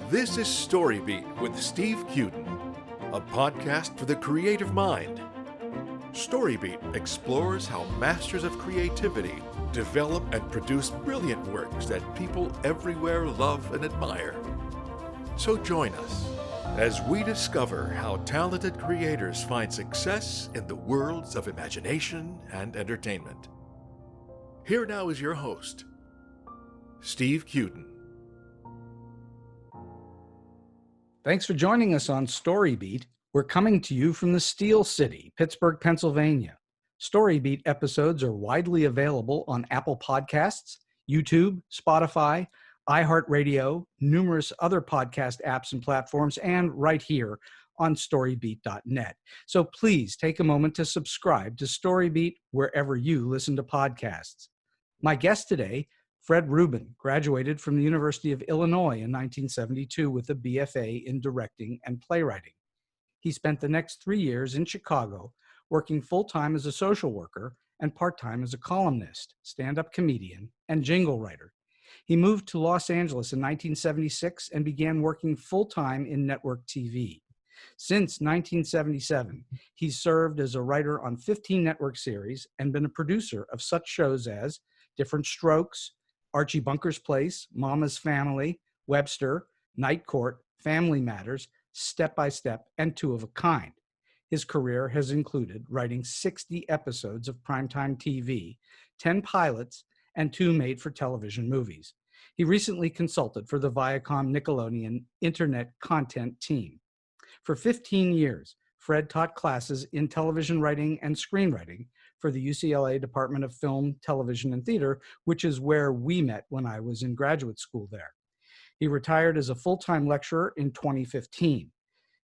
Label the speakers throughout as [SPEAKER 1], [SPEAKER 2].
[SPEAKER 1] This is StoryBeat with Steve Cuden, a podcast for the creative mind. StoryBeat explores how masters of creativity develop and produce brilliant works that people everywhere love and admire. So join us as we discover how talented creators find success in the worlds of imagination and entertainment. Here now is your host, Steve Cuden.
[SPEAKER 2] Thanks for joining us on StoryBeat. We're coming to you from the Steel City, Pittsburgh, Pennsylvania. StoryBeat episodes are widely available on Apple Podcasts, YouTube, Spotify, iHeartRadio, numerous other podcast apps and platforms, and right here on StoryBeat.net. So please take a moment to subscribe to StoryBeat wherever you listen to podcasts. My guest today, Fred Rubin, graduated from the University of Illinois in 1972 with a BFA in directing and playwriting. He spent the next 3 years in Chicago working full-time as a social worker and part-time as a columnist, stand-up comedian, and jingle writer. He moved to Los Angeles in 1976 and began working full-time in network TV. Since 1977, he's served as a writer on 15 network series and been a producer of such shows as Different Strokes, Archie Bunker's Place, Mama's Family, Webster, Night Court, Family Matters, Step by Step, and Two of a Kind. His career has included writing 60 episodes of primetime TV, 10 pilots, and 2 made-for-television movies. He recently consulted for the Viacom-Nickelodeon Internet Content Team. For 15 years, Fred taught classes in television writing and screenwriting for the UCLA Department of Film, Television, and Theater, which is where we met when I was in graduate school there. He retired as a full-time lecturer in 2015.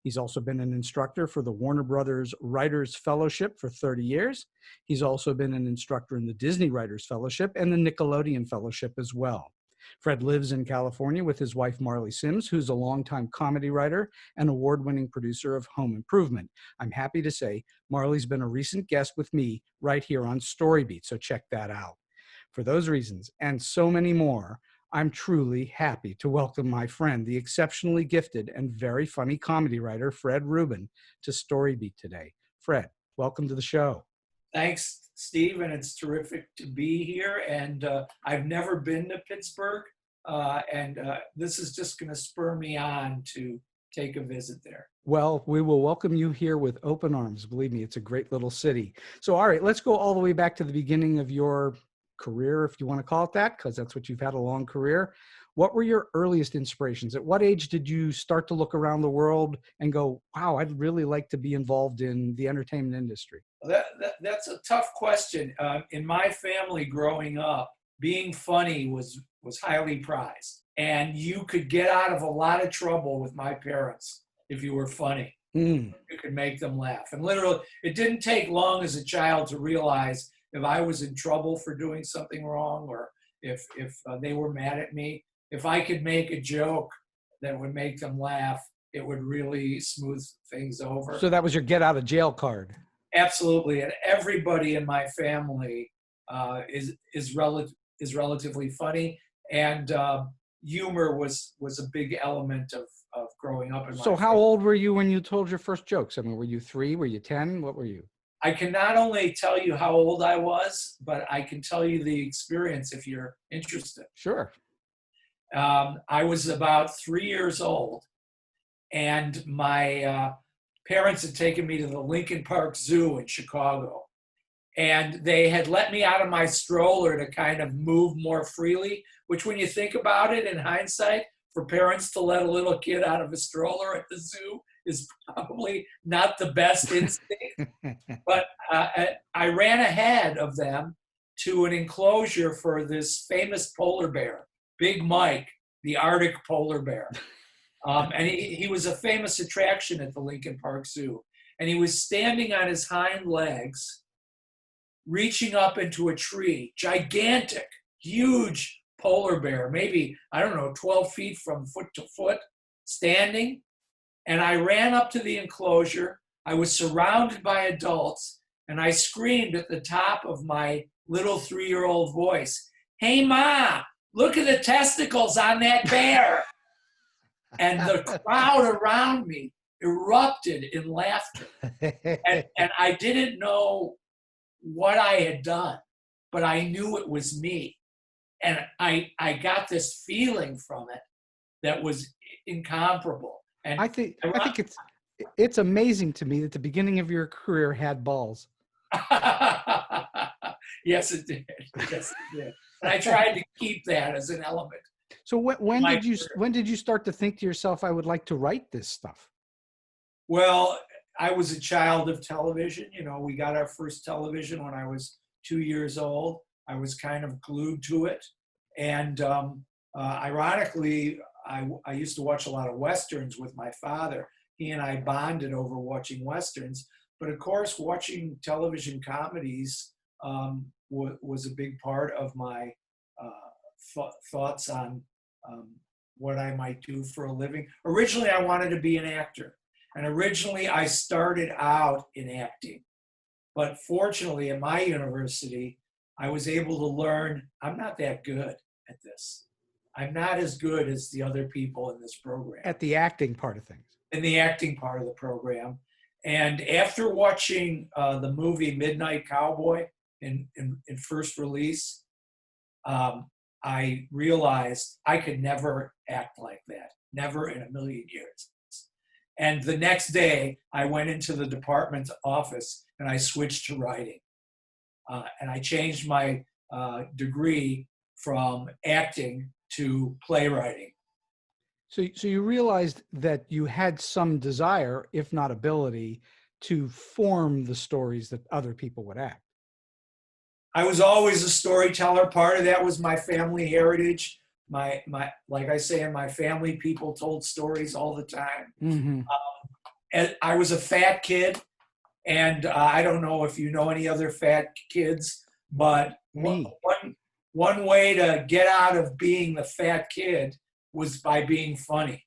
[SPEAKER 2] He's also been an instructor for the Warner Brothers Writers Fellowship for 30 years. He's also been an instructor in the Disney Writers Fellowship and the Nickelodeon Fellowship as well. Fred lives in California with his wife, Marley Sims, who's a longtime comedy writer and award-winning producer of Home Improvement. I'm happy to say Marley's been a recent guest with me right here on StoryBeat, so check that out. For those reasons and so many more, I'm truly happy to welcome my friend, the exceptionally gifted and very funny comedy writer, Fred Rubin, to StoryBeat today. Fred, welcome to the show.
[SPEAKER 3] Thanks, Steve, and it's terrific to be here. And I've never been to Pittsburgh, and this is just going to spur me on to take a visit there.
[SPEAKER 2] Well, we will welcome you here with open arms. Believe me, it's a great little city. So, all right, let's go all the way back to the beginning of your career, if you want to call it that, because that's what you've had, a long career. What were your earliest inspirations? At what age did you start to look around the world and go, wow, I'd really like to be involved in the entertainment industry?
[SPEAKER 3] That's a tough question. In my family growing up, being funny was highly prized. And you could get out of a lot of trouble with my parents if you were funny. You could make them laugh. And literally, it didn't take long as a child to realize if I was in trouble for doing something wrong, or if they were mad at me, if I could make a joke that would make them laugh, it would really smooth things over.
[SPEAKER 2] So that was your get out of jail card.
[SPEAKER 3] Absolutely. And everybody in my family is relatively funny. And humor was a big element of growing up in my
[SPEAKER 2] So how
[SPEAKER 3] family.
[SPEAKER 2] old were you when you told your first jokes? I mean, were you 3? Were you 10? What were you?
[SPEAKER 3] I can not only tell you how old I was, but I can tell you the experience if you're interested.
[SPEAKER 2] Sure.
[SPEAKER 3] I was about 3 years old, and my parents had taken me to the Lincoln Park Zoo in Chicago. And they had let me out of my stroller to kind of move more freely, which when you think about it in hindsight, for parents to let a little kid out of a stroller at the zoo is probably not the best instinct. But I ran ahead of them to an enclosure for this famous polar bear, Big Mike, the Arctic polar bear. And he was a famous attraction at the Lincoln Park Zoo. And he was standing on his hind legs, reaching up into a tree, gigantic, huge polar bear, maybe, 12 feet from foot to foot, standing. And I ran up to the enclosure. I was surrounded by adults, and I screamed at the top of my little 3-year-old voice, "Hey, Ma, look at the testicles on that bear." And the crowd around me erupted in laughter. And I didn't know what I had done, but I knew it was me. And I got this feeling from it that was incomparable. And
[SPEAKER 2] I think it's amazing to me that the beginning of your career had balls.
[SPEAKER 3] Yes, it did. Yes, it did. And I tried to keep that as an element.
[SPEAKER 2] So when did you start to think to yourself, I would like to write this stuff?
[SPEAKER 3] Well, I was a child of television. You know, we got our first television when I was 2 years old. I was kind of glued to it. And ironically, I used to watch a lot of Westerns with my father. He and I bonded over watching Westerns. But of course, watching television comedies was a big part of my thoughts on what I might do for a living. Originally, I wanted to be an actor. And originally, I started out in acting. But fortunately, at my university, I was able to learn I'm not that good at this. I'm not as good as the other people in this program.
[SPEAKER 2] At the acting part of things.
[SPEAKER 3] In the acting part of the program. And after watching the movie Midnight Cowboy in first release, I realized I could never act like that. Never in a million years. And the next day, I went into the department's office and I switched to writing. And I changed my degree from acting to playwriting.
[SPEAKER 2] So you realized that you had some desire, if not ability, to form the stories that other people would act.
[SPEAKER 3] I was always a storyteller. Part of that was my family heritage. My like I say in my family, people told stories all the time.
[SPEAKER 2] Mm-hmm.
[SPEAKER 3] And I was a fat kid, and I don't know if you know any other fat kids, but one way to get out of being the fat kid was by being funny.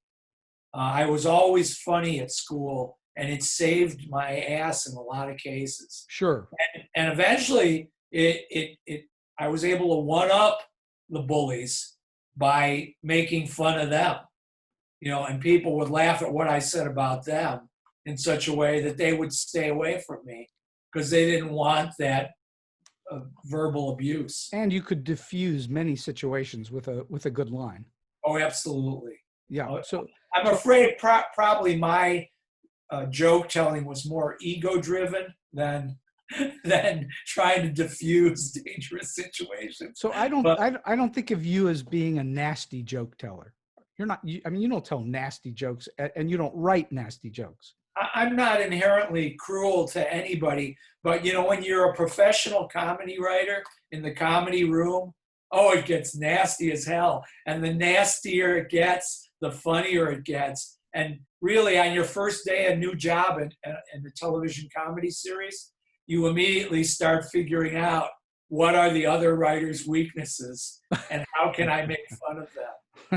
[SPEAKER 3] I was always funny at school, and it saved my ass in a lot of cases.
[SPEAKER 2] Sure.
[SPEAKER 3] And eventually, I was able to one-up the bullies by making fun of them, you know, and people would laugh at what I said about them in such a way that they would stay away from me because they didn't want that verbal abuse.
[SPEAKER 2] And you could diffuse many situations with a good line.
[SPEAKER 3] Oh, absolutely.
[SPEAKER 2] Yeah. So
[SPEAKER 3] I'm afraid probably my joke telling was more ego-driven than trying to diffuse dangerous situations.
[SPEAKER 2] So I don't think of you as being a nasty joke teller. You're not. I mean, you don't tell nasty jokes, and you don't write nasty jokes.
[SPEAKER 3] I'm not inherently cruel to anybody, but you know, when you're a professional comedy writer in the comedy room, oh, it gets nasty as hell. And the nastier it gets, the funnier it gets. And really, on your first day, a new job in the television comedy series, you immediately start figuring out what are the other writers' weaknesses and how can I make fun of them.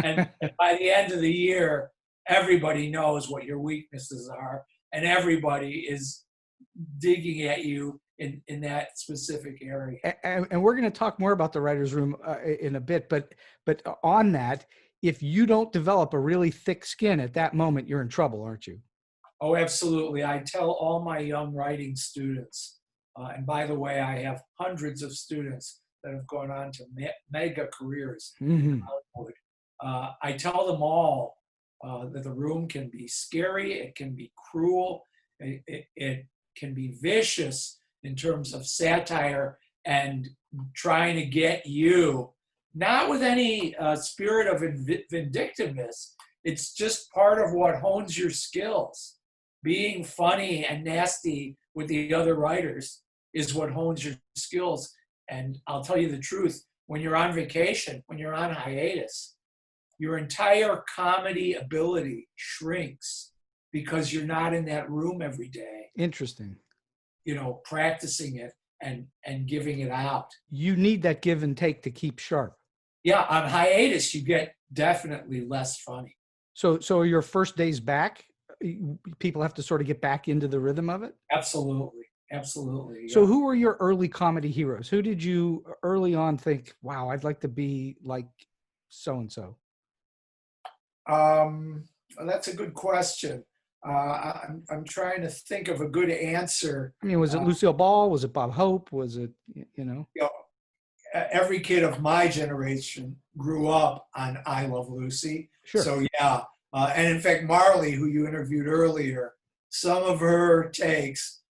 [SPEAKER 3] And by the end of the year, everybody knows what your weaknesses are, and everybody is digging at you in that specific area.
[SPEAKER 2] And we're going to talk more about the writer's room in a bit, but on that, if you don't develop a really thick skin at that moment, you're in trouble, aren't you?
[SPEAKER 3] Oh, absolutely. I tell all my young writing students, and by the way, I have hundreds of students that have gone on to mega careers in Hollywood. I tell them all that the room can be scary, it can be cruel, it can be vicious in terms of satire and trying to get you, not with any spirit of vindictiveness. It's just part of what hones your skills. Being funny and nasty with the other writers is what hones your skills. And I'll tell you the truth, when you're on vacation, when you're on hiatus, your entire comedy ability shrinks because you're not in that room every day.
[SPEAKER 2] Interesting.
[SPEAKER 3] You know, practicing it and giving it out.
[SPEAKER 2] You need that give and take to keep sharp.
[SPEAKER 3] Yeah, on hiatus, you get definitely less funny.
[SPEAKER 2] So your first days back, people have to sort of get back into the rhythm of it?
[SPEAKER 3] Absolutely. Absolutely. Yeah.
[SPEAKER 2] So who were your early comedy heroes? Who did you early on think, wow, I'd like to be like so-and-so?
[SPEAKER 3] Well, that's a good question. I'm trying to think of a good answer.
[SPEAKER 2] I mean, was it Lucille Ball? Was it Bob Hope? Was it, you know?
[SPEAKER 3] You know, every kid of my generation grew up on I Love Lucy.
[SPEAKER 2] Sure.
[SPEAKER 3] So yeah, and in fact, Marley, who you interviewed earlier, some of her takes,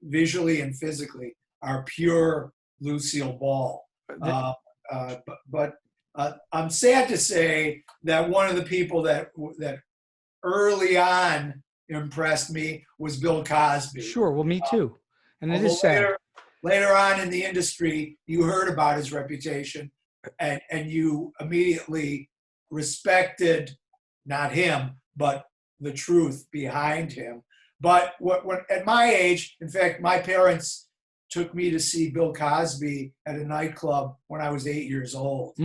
[SPEAKER 3] visually and physically, are pure Lucille Ball. But I'm sad to say that one of the people that early on impressed me was Bill Cosby.
[SPEAKER 2] Sure. Well, me too. And it is sad.
[SPEAKER 3] Later on in the industry, you heard about his reputation, and you immediately respected not him, but the truth behind him. But what at my age, in fact, my parents took me to see Bill Cosby at a nightclub when I was 8 years old.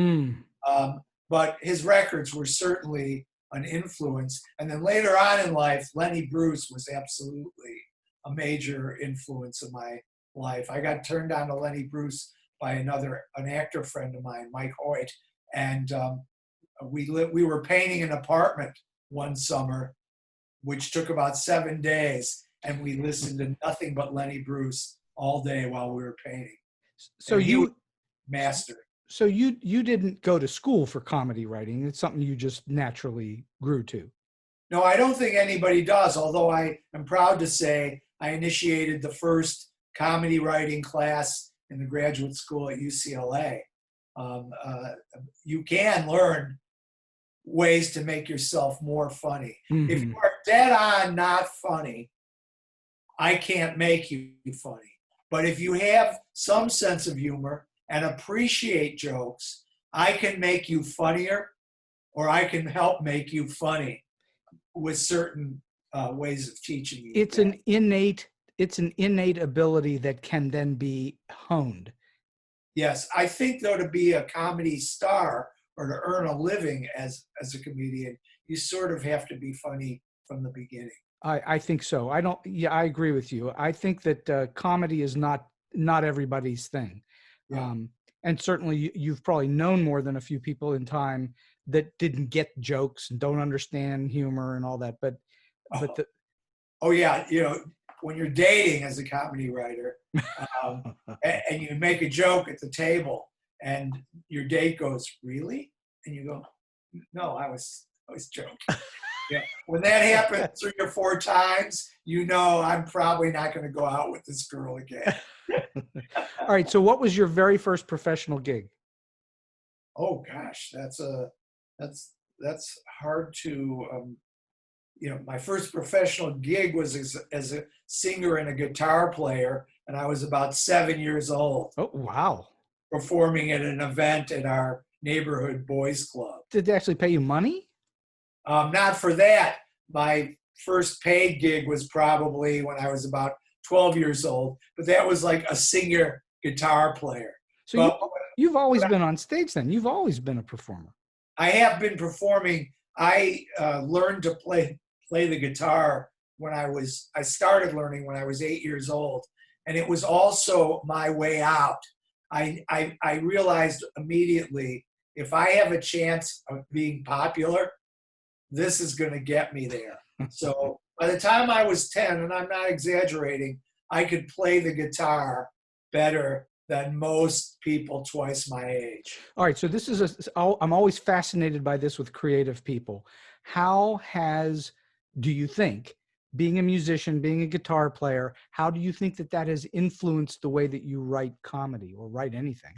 [SPEAKER 3] But his records were certainly an influence. And then later on in life, Lenny Bruce was absolutely a major influence in my life. I got turned on to Lenny Bruce by an actor friend of mine, Mike Hoyt, and we were painting an apartment one summer, which took about 7 days, and we listened to nothing but Lenny Bruce all day while we were painting.
[SPEAKER 2] So you
[SPEAKER 3] mastered.
[SPEAKER 2] So you didn't go to school for comedy writing. It's something you just naturally grew to.
[SPEAKER 3] No, I don't think anybody does, although I am proud to say I initiated the first comedy writing class in the graduate school at UCLA. You can learn ways to make yourself more funny.
[SPEAKER 2] Mm-hmm.
[SPEAKER 3] If you are dead on not funny, I can't make you funny. But if you have some sense of humor and appreciate jokes, I can make you funnier, or I can help make you funny with certain ways of teaching you.
[SPEAKER 2] It's an innate ability that can then be honed.
[SPEAKER 3] Yes, I think though, to be a comedy star or to earn a living as a comedian, you sort of have to be funny from the beginning.
[SPEAKER 2] I think so. I agree with you. I think that comedy is not everybody's thing.
[SPEAKER 3] Yeah.
[SPEAKER 2] And certainly you've probably known more than a few people in time that didn't get jokes and don't understand humor and all that.
[SPEAKER 3] Oh yeah, when you're dating as a comedy writer, and you make a joke at the table, and your date goes, "Really?" and you go, "No, I was joking." Yeah. When that happens 3 or 4 times, I'm probably not going to go out with this girl again.
[SPEAKER 2] All right. So what was your very first professional gig?
[SPEAKER 3] Oh gosh, that's hard to, my first professional gig was as a singer and a guitar player, and I was about 7 years old.
[SPEAKER 2] Oh, wow.
[SPEAKER 3] Performing at an event at our neighborhood boys club.
[SPEAKER 2] Did they actually pay you money?
[SPEAKER 3] Not for that. My first paid gig was probably when I was about 12 years old, but that was like a singer guitar player.
[SPEAKER 2] So you've always been on stage then. You've always been a performer.
[SPEAKER 3] I have been performing. I learned to play the guitar I started learning when I was 8 years old. And it was also my way out. I realized immediately, if I have a chance of being popular, this is going to get me there. So by the time I was 10, and I'm not exaggerating, I could play the guitar better than most people twice my age.
[SPEAKER 2] All right. So this is I'm always fascinated by this with creative people. How do you think, being a musician, being a guitar player, how do you think that has influenced the way that you write comedy or write anything?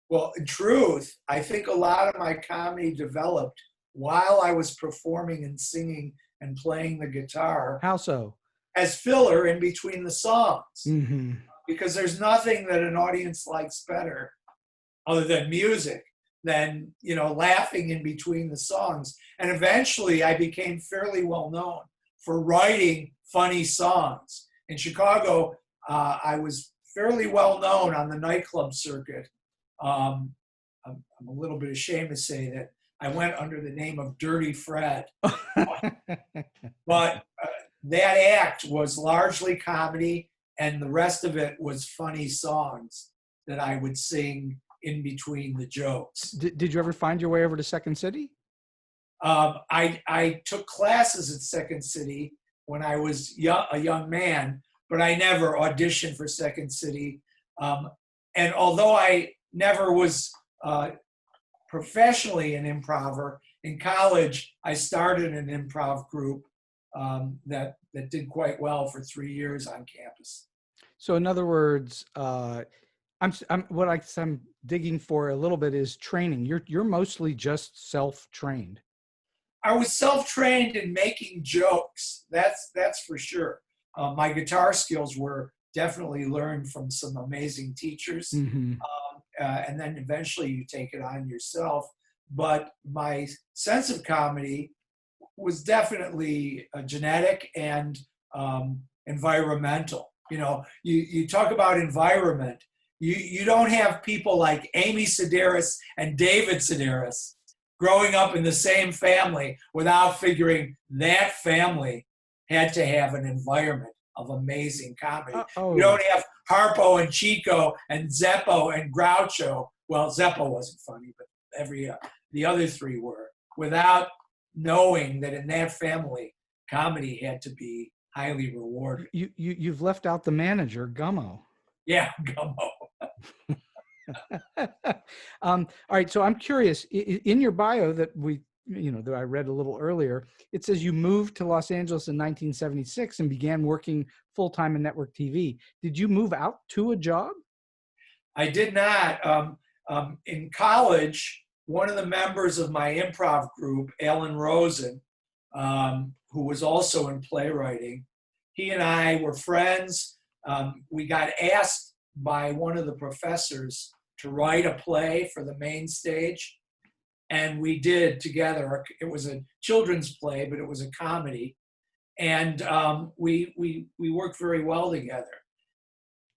[SPEAKER 3] Well, in truth, I think a lot of my comedy developed while I was performing and singing and playing the guitar.
[SPEAKER 2] How so?
[SPEAKER 3] As filler in between the songs.
[SPEAKER 2] Mm-hmm.
[SPEAKER 3] Because there's nothing that an audience likes better, other than music, than laughing in between the songs. And eventually I became fairly well known for writing funny songs. In Chicago, I was fairly well known on the nightclub circuit. I'm a little bit ashamed to say that I went under the name of Dirty Fred. But that act was largely comedy, and the rest of it was funny songs that I would sing in between the jokes.
[SPEAKER 2] Did you ever find your way over to Second City?
[SPEAKER 3] I took classes at Second City when I was a young man, but I never auditioned for Second City. And although I never was professionally an improver, in college I started an improv group that did quite well for 3 years on campus.
[SPEAKER 2] So in other words, I'm digging for a little bit is training. You're mostly just self-trained.
[SPEAKER 3] I was self-trained in making jokes. That's for sure. My guitar skills were definitely learned from some amazing teachers.
[SPEAKER 2] Mm-hmm.
[SPEAKER 3] And then eventually you take it on yourself. But my sense of comedy was definitely genetic and environmental. You know, you talk about environment. You don't have people like Amy Sedaris and David Sedaris growing up in the same family without figuring that family had to have an environment of amazing comedy. You don't have Harpo and Chico and Zeppo and Groucho. Well, Zeppo wasn't funny, but the other three were, without knowing that in that family, comedy had to be highly rewarded.
[SPEAKER 2] You've left out the manager, Gummo.
[SPEAKER 3] Yeah, Gummo.
[SPEAKER 2] All right, so I'm curious. In your bio that that I read a little earlier, it says you moved to Los Angeles in 1976 and began working full-time in network TV. Did you move out to a job?
[SPEAKER 3] I did not. In college, one of the members of my improv group, Alan Rosen, who was also in playwriting, he and I were friends. We got asked by one of the professors to write a play for the main stage, and we did together. It was a children's play, but it was a comedy, and we worked very well together.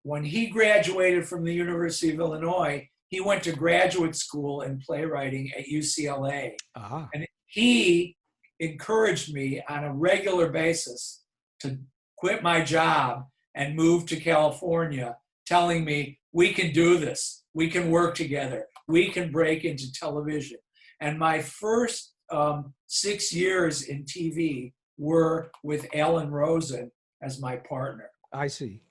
[SPEAKER 3] When he graduated from the University of Illinois, he went to graduate school in playwriting at UCLA, and he encouraged me on a regular basis to quit my job and move to California, telling me, we can do this, we can work together, we can break into television. And my first 6 years in TV were with Alan Rosen as my partner.
[SPEAKER 2] I see.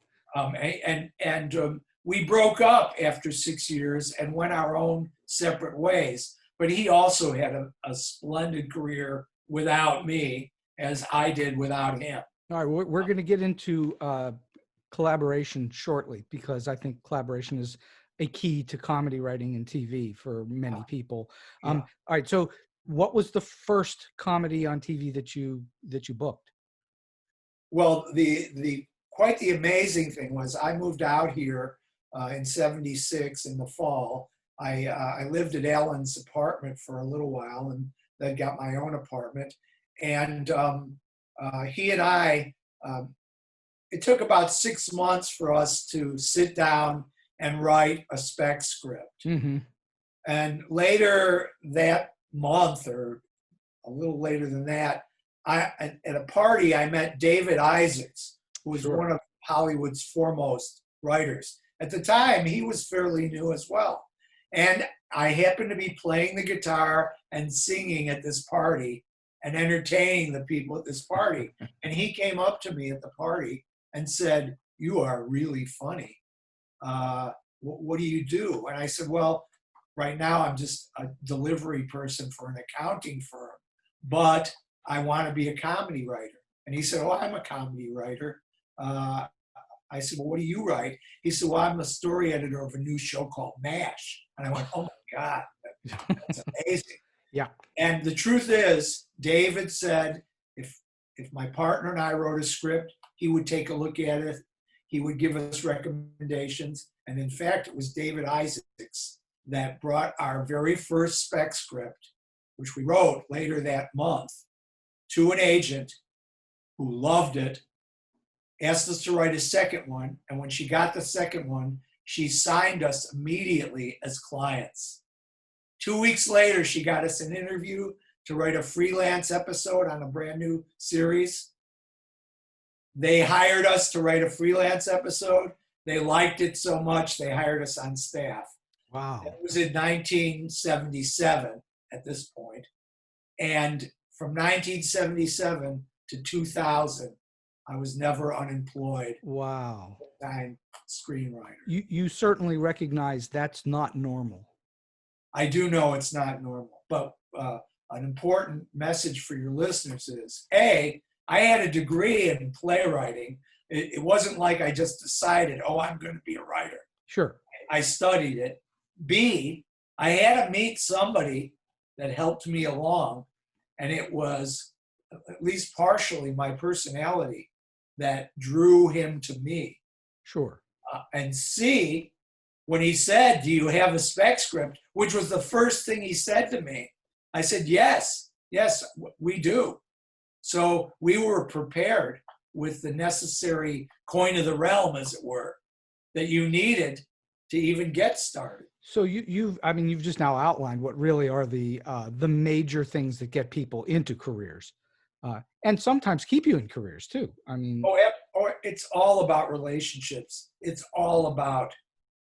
[SPEAKER 3] We broke up after 6 years and went our own separate ways. But he also had a splendid career without me, as I did without him.
[SPEAKER 2] All right, we're going to get into collaboration shortly, because I think collaboration is a key to comedy writing and TV for many people. All right, so what was the first comedy on TV that you booked?
[SPEAKER 3] Well, the quite the amazing thing was I moved out here in '76 in the fall. I lived at Alan's apartment for a little while and then got my own apartment. And he and I, it took about 6 months for us to sit down and write a Spec script.
[SPEAKER 2] Mm-hmm.
[SPEAKER 3] And later that month, or a little later than that, at a party, I met David Isaacs, who was one of Hollywood's foremost writers. At the time, he was fairly new as well. And I happened to be playing the guitar and singing at this party and entertaining the people at this party. And he came up to me at the party and said, "You are really funny. What do you do?" And I said, "Well, right now I'm just a delivery person for an accounting firm, but I want to be a comedy writer." And he said, "Oh, I'm a comedy writer." I said, "Well, what do you write?" He said, "Well, I'm the story editor of a new show called MASH." And I went, "Oh my God, that's amazing."
[SPEAKER 2] Yeah.
[SPEAKER 3] And the truth is, David said, if my partner and I wrote a script, he would take a look at it. He would give us recommendations. And in fact, it was David Isaacs that brought our very first Spec script, which we wrote later that month, to an agent who loved it, asked us to write a second one. And when she got the second one, she signed us immediately as clients. 2 weeks later, she got us an interview to write a freelance episode on a brand new series. They hired us to write a freelance episode. They liked it so much, they hired us on staff.
[SPEAKER 2] Wow.
[SPEAKER 3] It was in 1977 at this point. And from 1977 to 2000, I was never unemployed.
[SPEAKER 2] Wow.
[SPEAKER 3] Full-time screenwriter.
[SPEAKER 2] You certainly recognize that's not normal.
[SPEAKER 3] I do know it's not normal, but an important message for your listeners is, A, I had a degree in playwriting. It wasn't like I just decided, oh, I'm going to be a writer.
[SPEAKER 2] Sure.
[SPEAKER 3] I studied it. B, I had to meet somebody that helped me along, and it was at least partially my personality that drew him to me.
[SPEAKER 2] Sure.
[SPEAKER 3] And C, when he said, do you have a spec script, which was the first thing he said to me, I said, yes, we do. So we were prepared with the necessary coin of the realm, as it were, that you needed to even get started.
[SPEAKER 2] So you've just now outlined what really are the major things that get people into careers, and sometimes keep you in careers too. I mean,
[SPEAKER 3] it's all about relationships. It's all about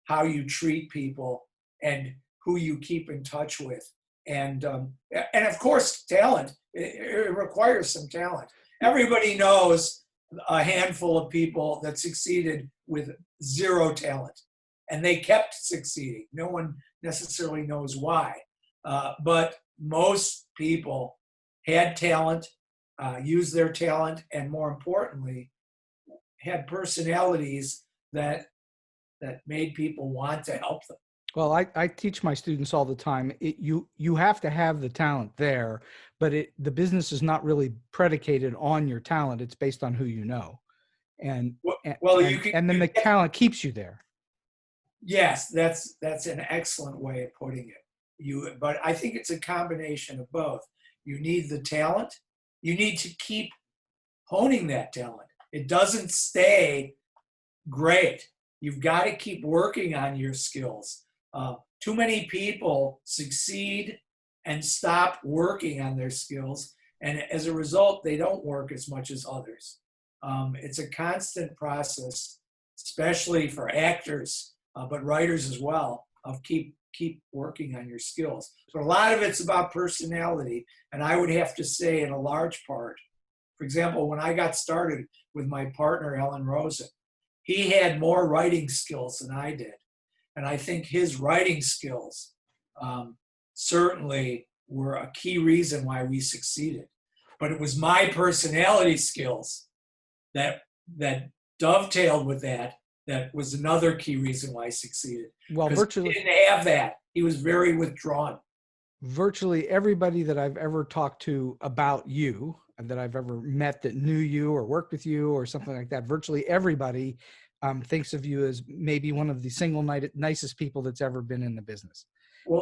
[SPEAKER 3] how you treat people and who you keep in touch with, and of course, talent. It requires some talent. Everybody knows a handful of people that succeeded with zero talent, and they kept succeeding. No one necessarily knows why, but most people had talent, used their talent, and more importantly, had personalities that made people want to help them.
[SPEAKER 2] Well, I teach my students all the time. You have to have the talent there, but the business is not really predicated on your talent. It's based on who you know, and then the talent keeps you there.
[SPEAKER 3] Yes, that's an excellent way of putting it. But I think it's a combination of both. You need the talent. You need to keep honing that talent. It doesn't stay great. You've got to keep working on your skills. Too many people succeed and stop working on their skills, and as a result, they don't work as much as others. It's a constant process, especially for actors, but writers as well, of keep working on your skills. But a lot of it's about personality, and I would have to say in a large part, for example, when I got started with my partner, Ellen Rosen, he had more writing skills than I did. And I think his writing skills certainly were a key reason why we succeeded. But it was my personality skills that dovetailed with that was another key reason why I succeeded.
[SPEAKER 2] Well, virtually
[SPEAKER 3] he didn't have that. He was very withdrawn.
[SPEAKER 2] Virtually everybody that I've ever talked to about you, that I've ever met that knew you or worked with you or something like that, virtually everybody thinks of you as maybe one of the single nicest people that's ever been in the business.
[SPEAKER 3] Well,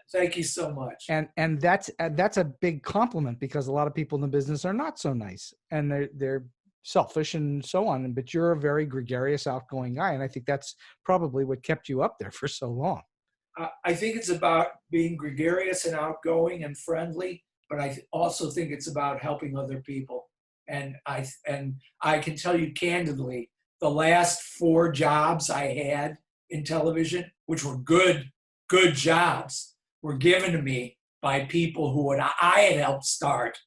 [SPEAKER 3] thank you so much.
[SPEAKER 2] And that's a big compliment, because a lot of people in the business are not so nice, and they're selfish and so on. But you're a very gregarious, outgoing guy, and I think that's probably what kept you up there for so long.
[SPEAKER 3] I think it's about being gregarious and outgoing and friendly, but I also think it's about helping other people. And I can tell you candidly, the last 4 jobs I had in television, which were good jobs, were given to me by people who I had helped start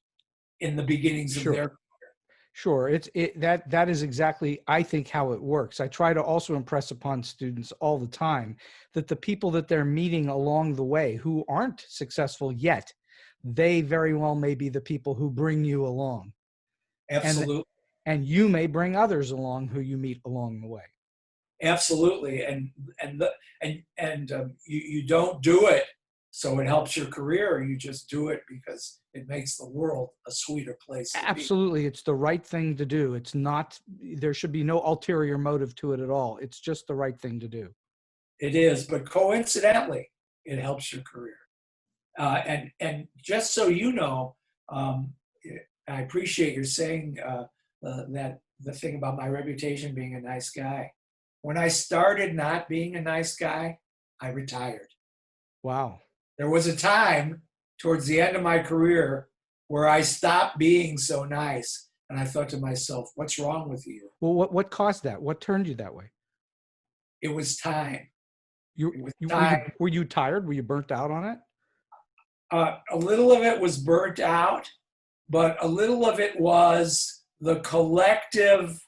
[SPEAKER 3] in the beginnings of their career.
[SPEAKER 2] Sure. That is exactly, I think, how it works. I try to also impress upon students all the time that the people that they're meeting along the way who aren't successful yet, they very well may be the people who bring you along.
[SPEAKER 3] Absolutely.
[SPEAKER 2] And you may bring others along who you meet along the way.
[SPEAKER 3] Absolutely. And you don't do it so it helps your career. You just do it because it makes the world a sweeter place to
[SPEAKER 2] Absolutely.
[SPEAKER 3] be.
[SPEAKER 2] It's the right thing to do. It's not, there should be no ulterior motive to it at all. It's just the right thing to do.
[SPEAKER 3] It is, but coincidentally, it helps your career. And just so you know, I appreciate your saying that the thing about my reputation being a nice guy. When I started not being a nice guy, I retired.
[SPEAKER 2] Wow.
[SPEAKER 3] There was a time towards the end of my career where I stopped being so nice, and I thought to myself, what's wrong with you?
[SPEAKER 2] Well, what caused that? What turned you that way?
[SPEAKER 3] It was time.
[SPEAKER 2] Were you tired? Were you burnt out on it?
[SPEAKER 3] A little of it was burnt out, but a little of it was the collective.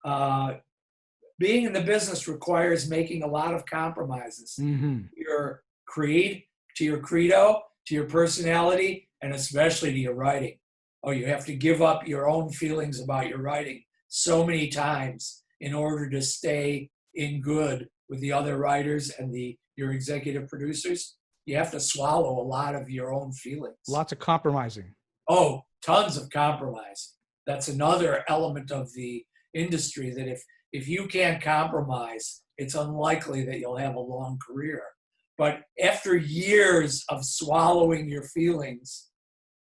[SPEAKER 3] Being in the business requires making a lot of compromises.
[SPEAKER 2] Mm-hmm.
[SPEAKER 3] Your creed, to your credo, to your personality, and especially to your writing. Oh, you have to give up your own feelings about your writing so many times in order to stay in good with the other writers and your executive producers. You have to swallow a lot of your own feelings.
[SPEAKER 2] Lots of compromising.
[SPEAKER 3] Oh, tons of compromise. That's another element of the industry, that if you can't compromise, it's unlikely that you'll have a long career. But after years of swallowing your feelings,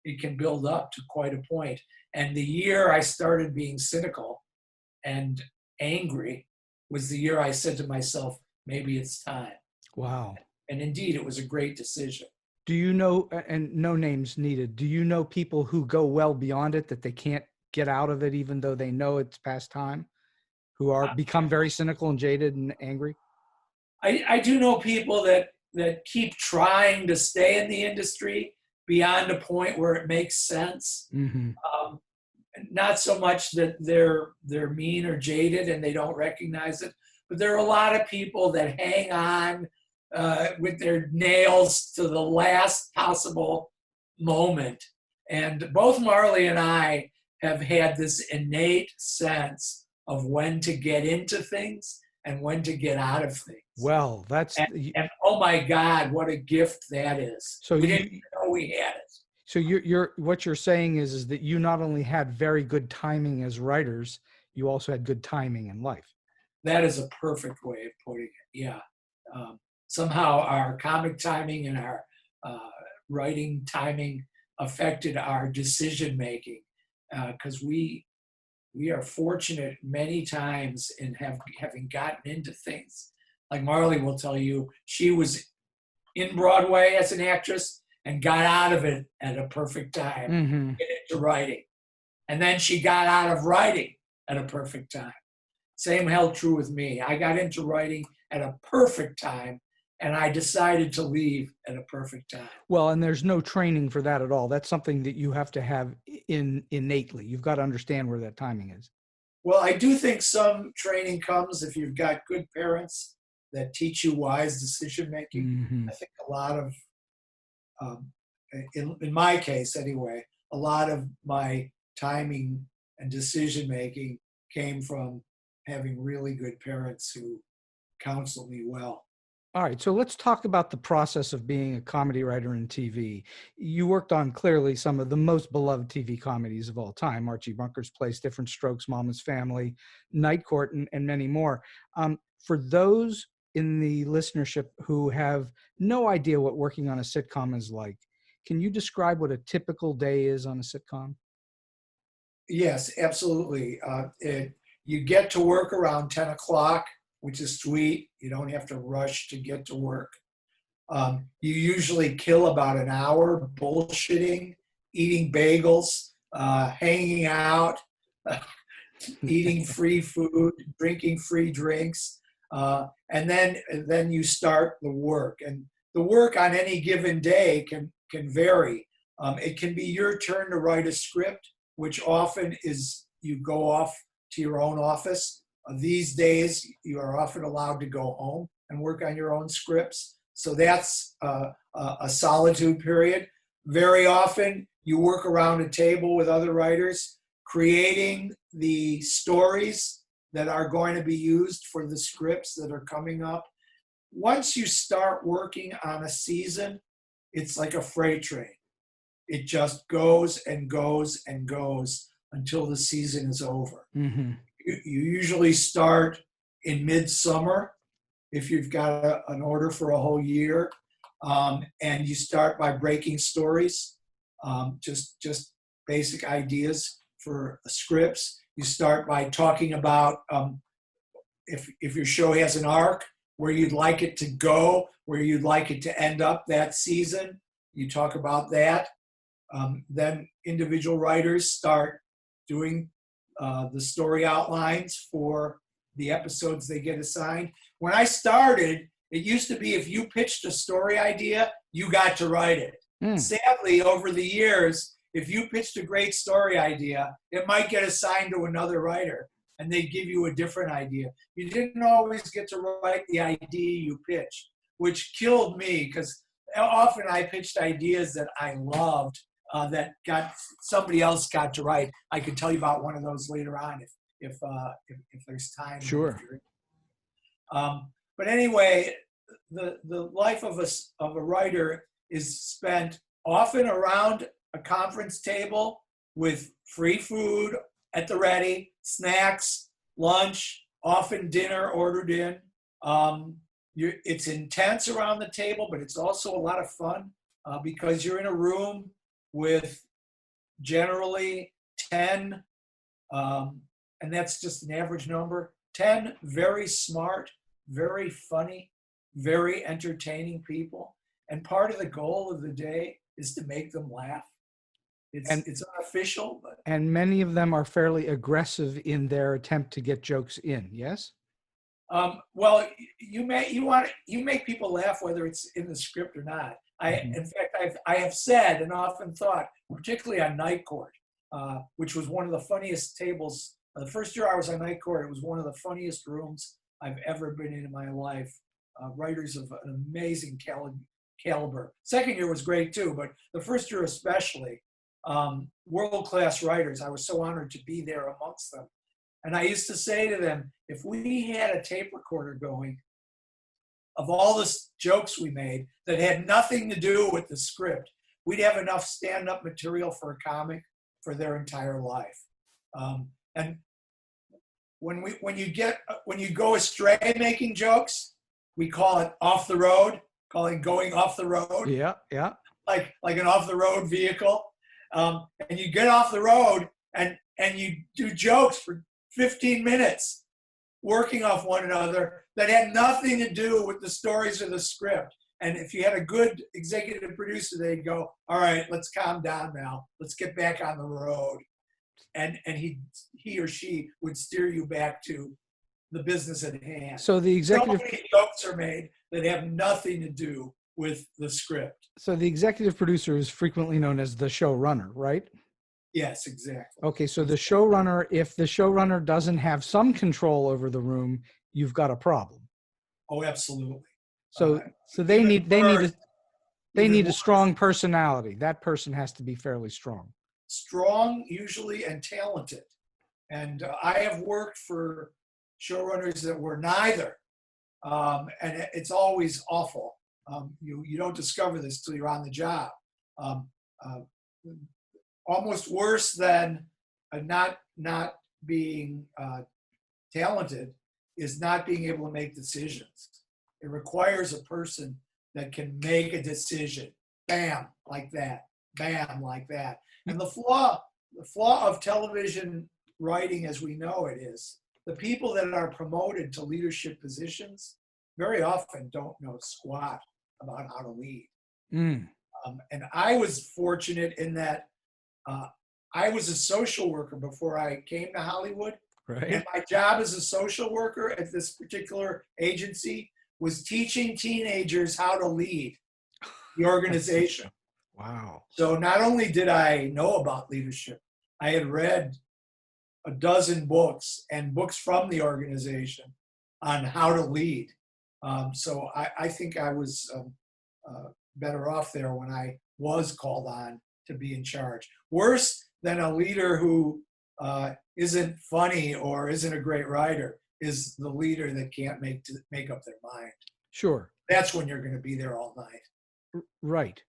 [SPEAKER 3] it can build up to quite a point. And the year I started being cynical and angry was the year I said to myself, maybe it's time.
[SPEAKER 2] Wow.
[SPEAKER 3] And indeed, it was a great decision.
[SPEAKER 2] Do you know, and no names needed, do you know people who go well beyond it, that they can't get out of it even though they know it's past time, who are become very cynical and jaded and angry?
[SPEAKER 3] I do know people that keep trying to stay in the industry beyond a point where it makes sense.
[SPEAKER 2] Mm-hmm.
[SPEAKER 3] Not so much that they're mean or jaded and they don't recognize it, but there are a lot of people that hang on with their nails to the last possible moment. And both Marley and I have had this innate sense of when to get into things and when to get out of things.
[SPEAKER 2] Well, that's
[SPEAKER 3] and oh my God, what a gift that is.
[SPEAKER 2] So
[SPEAKER 3] we didn't even know we had it.
[SPEAKER 2] So you're what you're saying is that you not only had very good timing as writers, you also had good timing in life.
[SPEAKER 3] That is a perfect way of putting it. Yeah. Somehow our comic timing and our writing timing affected our decision making, because we are fortunate many times in having gotten into things. Like Marley will tell you, she was in Broadway as an actress and got out of it at a perfect time,
[SPEAKER 2] Mm-hmm.
[SPEAKER 3] get into writing. And then she got out of writing at a perfect time. Same held true with me. I got into writing at a perfect time, and I decided to leave at a perfect time.
[SPEAKER 2] Well, and there's no training for that at all. That's something that you have to have innately. You've got to understand where that timing is.
[SPEAKER 3] Well, I do think some training comes if you've got good parents that teach you wise decision making.
[SPEAKER 2] Mm-hmm.
[SPEAKER 3] I think a lot of, in my case anyway, a lot of my timing and decision making came from having really good parents who counseled me well.
[SPEAKER 2] All right, so let's talk about the process of being a comedy writer in TV. You worked on clearly some of the most beloved TV comedies of all time: Archie Bunker's Place, Different Strokes, Mama's Family, Night Court, and many more. For those in the listenership who have no idea what working on a sitcom is like, can you describe what a typical day is on a sitcom?
[SPEAKER 3] Yes, absolutely. You get to work around 10 o'clock, which is sweet. You don't have to rush to get to work. You usually kill about an hour bullshitting, eating bagels, hanging out, eating free food, drinking free drinks, and then you start the work. And the work on any given day can vary. It can be your turn to write a script, which often is you go off to your own office. These days, you are often allowed to go home and work on your own scripts. So that's a solitude period. Very often, you work around a table with other writers, creating the stories that are going to be used for the scripts that are coming up. Once you start working on a season, it's like a freight train. It just goes and goes and goes until the season is over.
[SPEAKER 2] Mm-hmm.
[SPEAKER 3] You usually start in midsummer if you've got an order for a whole year, and you start by breaking stories, just basic ideas for scripts. You start by talking about if your show has an arc, where you'd like it to go, where you'd like it to end up that season. You talk about that. Then individual writers start doing the story outlines for the episodes they get assigned. When I started, it used to be if you pitched a story idea, you got to write it. Sadly, over the years, if you pitched a great story idea, it might get assigned to another writer, and they give you a different idea. You didn't always get to write the idea you pitched, which killed me, because often I pitched ideas that I loved that somebody else got to write. I could tell you about one of those later on if there's time.
[SPEAKER 2] Sure.
[SPEAKER 3] But anyway, the life of a writer is spent often around a conference table with free food at the ready, snacks, lunch, often dinner ordered in. It's intense around the table, but it's also a lot of fun because you're in a room with generally 10, and that's just an average number, 10 very smart, very funny, very entertaining people. And part of the goal of the day is to make them laugh. It's unofficial, but
[SPEAKER 2] and many of them are fairly aggressive in their attempt to get jokes in. Yes.
[SPEAKER 3] Well, you make people laugh whether it's in the script or not. In fact, I have said and often thought, particularly on Night Court, which was one of the funniest tables. The first year I was on Night Court, it was one of the funniest rooms I've ever been in my life. Writers of an amazing caliber. Second year was great too, but the first year especially, world-class writers. I was so honored to be there amongst them. And I used to say to them, if we had a tape recorder going of all the jokes we made that had nothing to do with the script, we'd have enough stand-up material for a comic for their entire life. And when you go astray making jokes, we call it off the road, going off the road.
[SPEAKER 2] Yeah, yeah.
[SPEAKER 3] Like an off the road vehicle. And you get off the road and you do jokes for 15 minutes working off one another that had nothing to do with the stories or the script. And if you had a good executive producer, they'd go, all right, let's calm down now. Let's get back on the road. And he or she would steer you back to the business at hand.
[SPEAKER 2] So the executive
[SPEAKER 3] So many jokes are made that have nothing to do with the script.
[SPEAKER 2] So the executive producer is frequently known as the showrunner, right?
[SPEAKER 3] Yes, exactly.
[SPEAKER 2] Okay, so the showrunner, if the showrunner doesn't have some control over the room, you've got a problem.
[SPEAKER 3] Oh, absolutely.
[SPEAKER 2] So they need a strong personality. That person has to be fairly strong.
[SPEAKER 3] Strong, usually, and talented. And I have worked for showrunners that were neither, and it's always awful. You don't discover this till you're on the job. Almost worse than not being talented is not being able to make decisions. It requires a person that can make a decision, bam, like that, bam, like that. And the flaw of television writing as we know it is, the people that are promoted to leadership positions very often don't know squat about how to lead. And I was fortunate in that I was a social worker before I came to Hollywood.
[SPEAKER 2] Right.
[SPEAKER 3] And my job as a social worker at this particular agency was teaching teenagers how to lead the organization.
[SPEAKER 2] Wow.
[SPEAKER 3] So not only did I know about leadership, I had read a dozen books and books from the organization on how to lead. So I think I was better off there when I was called on to be in charge. Worse than a leader who isn't funny or isn't a great writer is the leader that can't make up their mind.
[SPEAKER 2] Sure.
[SPEAKER 3] That's when you're going to be there all night.
[SPEAKER 2] Right.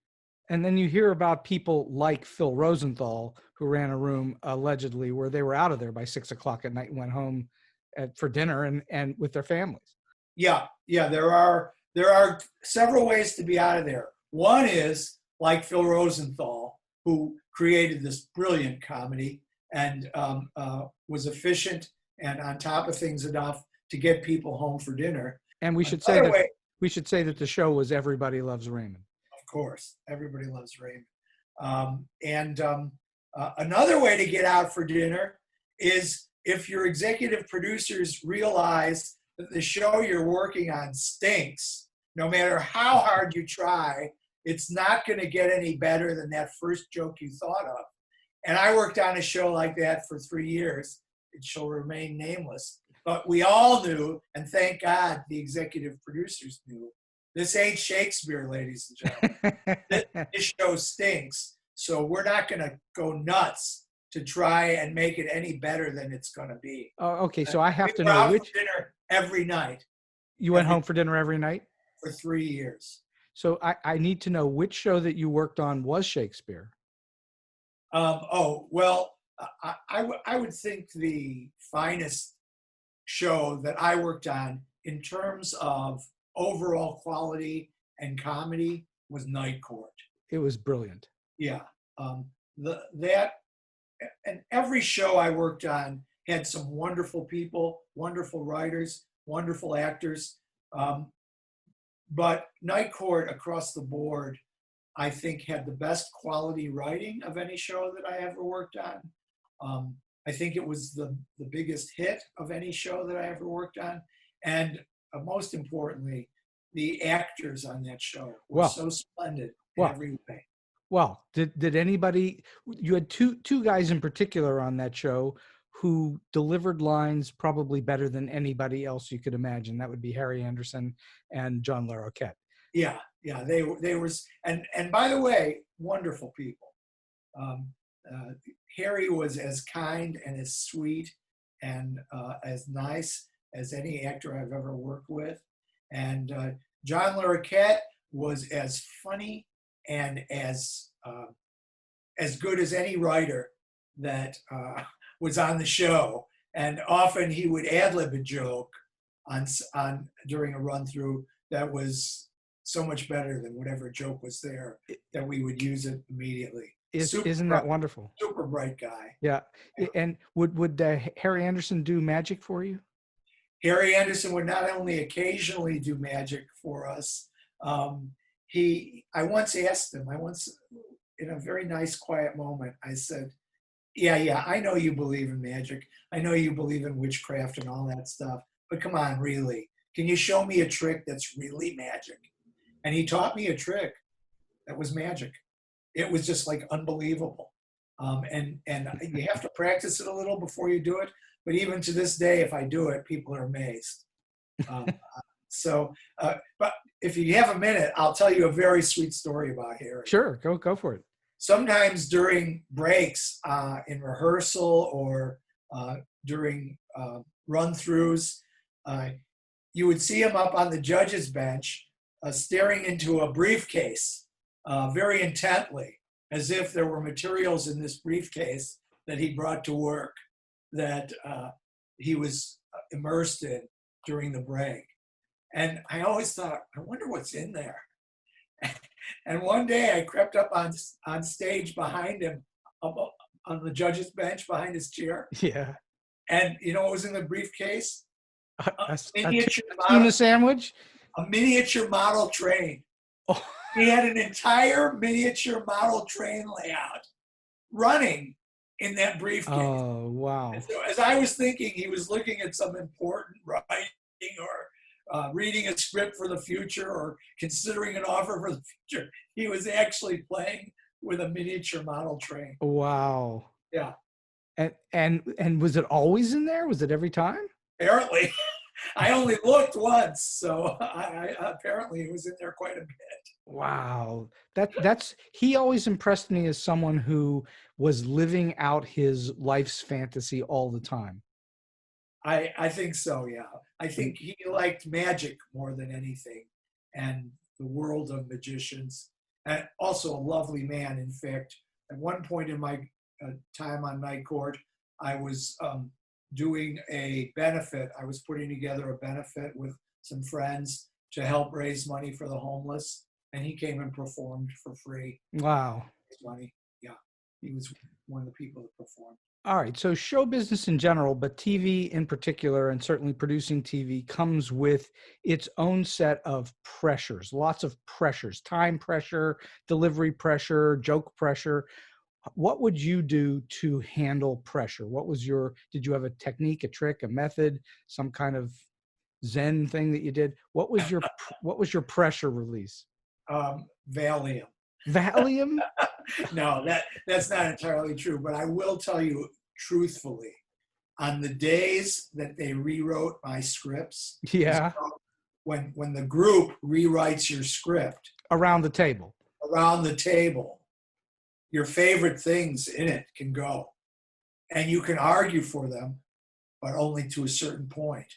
[SPEAKER 2] And then you hear about people like Phil Rosenthal, who ran a room allegedly where they were out of there by 6 o'clock at night and went home for dinner and with their families.
[SPEAKER 3] Yeah. There are several ways to be out of there. One is like Phil Rosenthal, who created this brilliant comedy and was efficient and on top of things enough to get people home for dinner.
[SPEAKER 2] And we should say that the show was Everybody Loves Raymond.
[SPEAKER 3] Of course, Everybody Loves Raymond. Another way to get out for dinner is if your executive producers realize that the show you're working on stinks, no matter how hard you try, It's not going to get any better than that first joke you thought of. And I worked on a show like that for 3 years. It shall remain nameless. But we all knew, and thank God the executive producers knew, this ain't Shakespeare, ladies and gentlemen. This show stinks. So we're not going to go nuts to try and make it any better than it's going to be.
[SPEAKER 2] Okay, so I have to
[SPEAKER 3] We were
[SPEAKER 2] know
[SPEAKER 3] out
[SPEAKER 2] which.
[SPEAKER 3] for dinner every night.
[SPEAKER 2] You went home for dinner every night?
[SPEAKER 3] For 3 years.
[SPEAKER 2] So I need to know which show that you worked on was Shakespeare.
[SPEAKER 3] Well, I would think the finest show that I worked on in terms of overall quality and comedy was Night Court.
[SPEAKER 2] It was brilliant.
[SPEAKER 3] Yeah. That and every show I worked on had some wonderful people, wonderful writers, wonderful actors. But Night Court across the board, I think, had the best quality writing of any show that I ever worked on. I think it was the biggest hit of any show that I ever worked on. And most importantly, the actors on that show were so splendid in every way.
[SPEAKER 2] Well, did anybody, you had two guys in particular on that show who delivered lines probably better than anybody else you could imagine. That would be Harry Anderson and John Laroquette.
[SPEAKER 3] Yeah, they were, and by the way, wonderful people. Harry was as kind and as sweet and as nice as any actor I've ever worked with. And John Laroquette was as funny and as good as any writer that was on the show. And often he would ad-lib a joke on during a run through that was so much better than whatever joke was there that we would use it immediately.
[SPEAKER 2] Isn't that wonderful?
[SPEAKER 3] Super bright guy.
[SPEAKER 2] Yeah. And would Harry Anderson do magic for you?
[SPEAKER 3] Harry Anderson would not only occasionally do magic for us. I once asked him, in a very nice, quiet moment, I said, yeah, I know you believe in magic. I know you believe in witchcraft and all that stuff, but come on, really, can you show me a trick that's really magic? And he taught me a trick that was magic. It was just like unbelievable. And you have to practice it a little before you do it. But even to this day, if I do it, people are amazed. But if you have a minute, I'll tell you a very sweet story about Harry.
[SPEAKER 2] Sure, go for it.
[SPEAKER 3] Sometimes during breaks in rehearsal or during run-throughs, you would see him up on the judge's bench staring into a briefcase very intently, as if there were materials in this briefcase that he brought to work that he was immersed in during the break. And I always thought, I wonder what's in there. And one day I crept up on stage behind him, up on the judge's bench behind his chair.
[SPEAKER 2] Yeah.
[SPEAKER 3] And you know what was in the briefcase?
[SPEAKER 2] A tuna sandwich?
[SPEAKER 3] A miniature model train.
[SPEAKER 2] Oh.
[SPEAKER 3] He had an entire miniature model train layout running in that briefcase.
[SPEAKER 2] Oh, wow.
[SPEAKER 3] And so as I was thinking, he was looking at some important writing or reading a script for the future or considering an offer for the future. He was actually playing with a miniature model train.
[SPEAKER 2] Wow.
[SPEAKER 3] Yeah.
[SPEAKER 2] And was it always in there? Was it every time?
[SPEAKER 3] Apparently. I only looked once, so I apparently it was in there quite a bit.
[SPEAKER 2] Wow. He always impressed me as someone who was living out his life's fantasy all the time.
[SPEAKER 3] I think so, yeah. I think he liked magic more than anything and the world of magicians, and also a lovely man. In fact, at one point in my time on Night Court, I was doing a benefit. I was putting together a benefit with some friends to help raise money for the homeless, and he came and performed for free.
[SPEAKER 2] Wow.
[SPEAKER 3] Money. Yeah, he was one of the people that performed.
[SPEAKER 2] All right, so show business in general, but TV in particular, and certainly producing TV, comes with its own set of pressures, lots of pressures, time pressure, delivery pressure, joke pressure. What would you do to handle pressure? Did you have a technique, a trick, a method, some kind of Zen thing that you did? What was your pressure release?
[SPEAKER 3] Valium.
[SPEAKER 2] Valium?
[SPEAKER 3] No, that's not entirely true, but I will tell you truthfully, on the days that they rewrote my scripts,
[SPEAKER 2] Yeah.
[SPEAKER 3] when the group rewrites your script
[SPEAKER 2] Around the table.
[SPEAKER 3] around the table, your favorite things in it can go. And you can argue for them, but only to a certain point.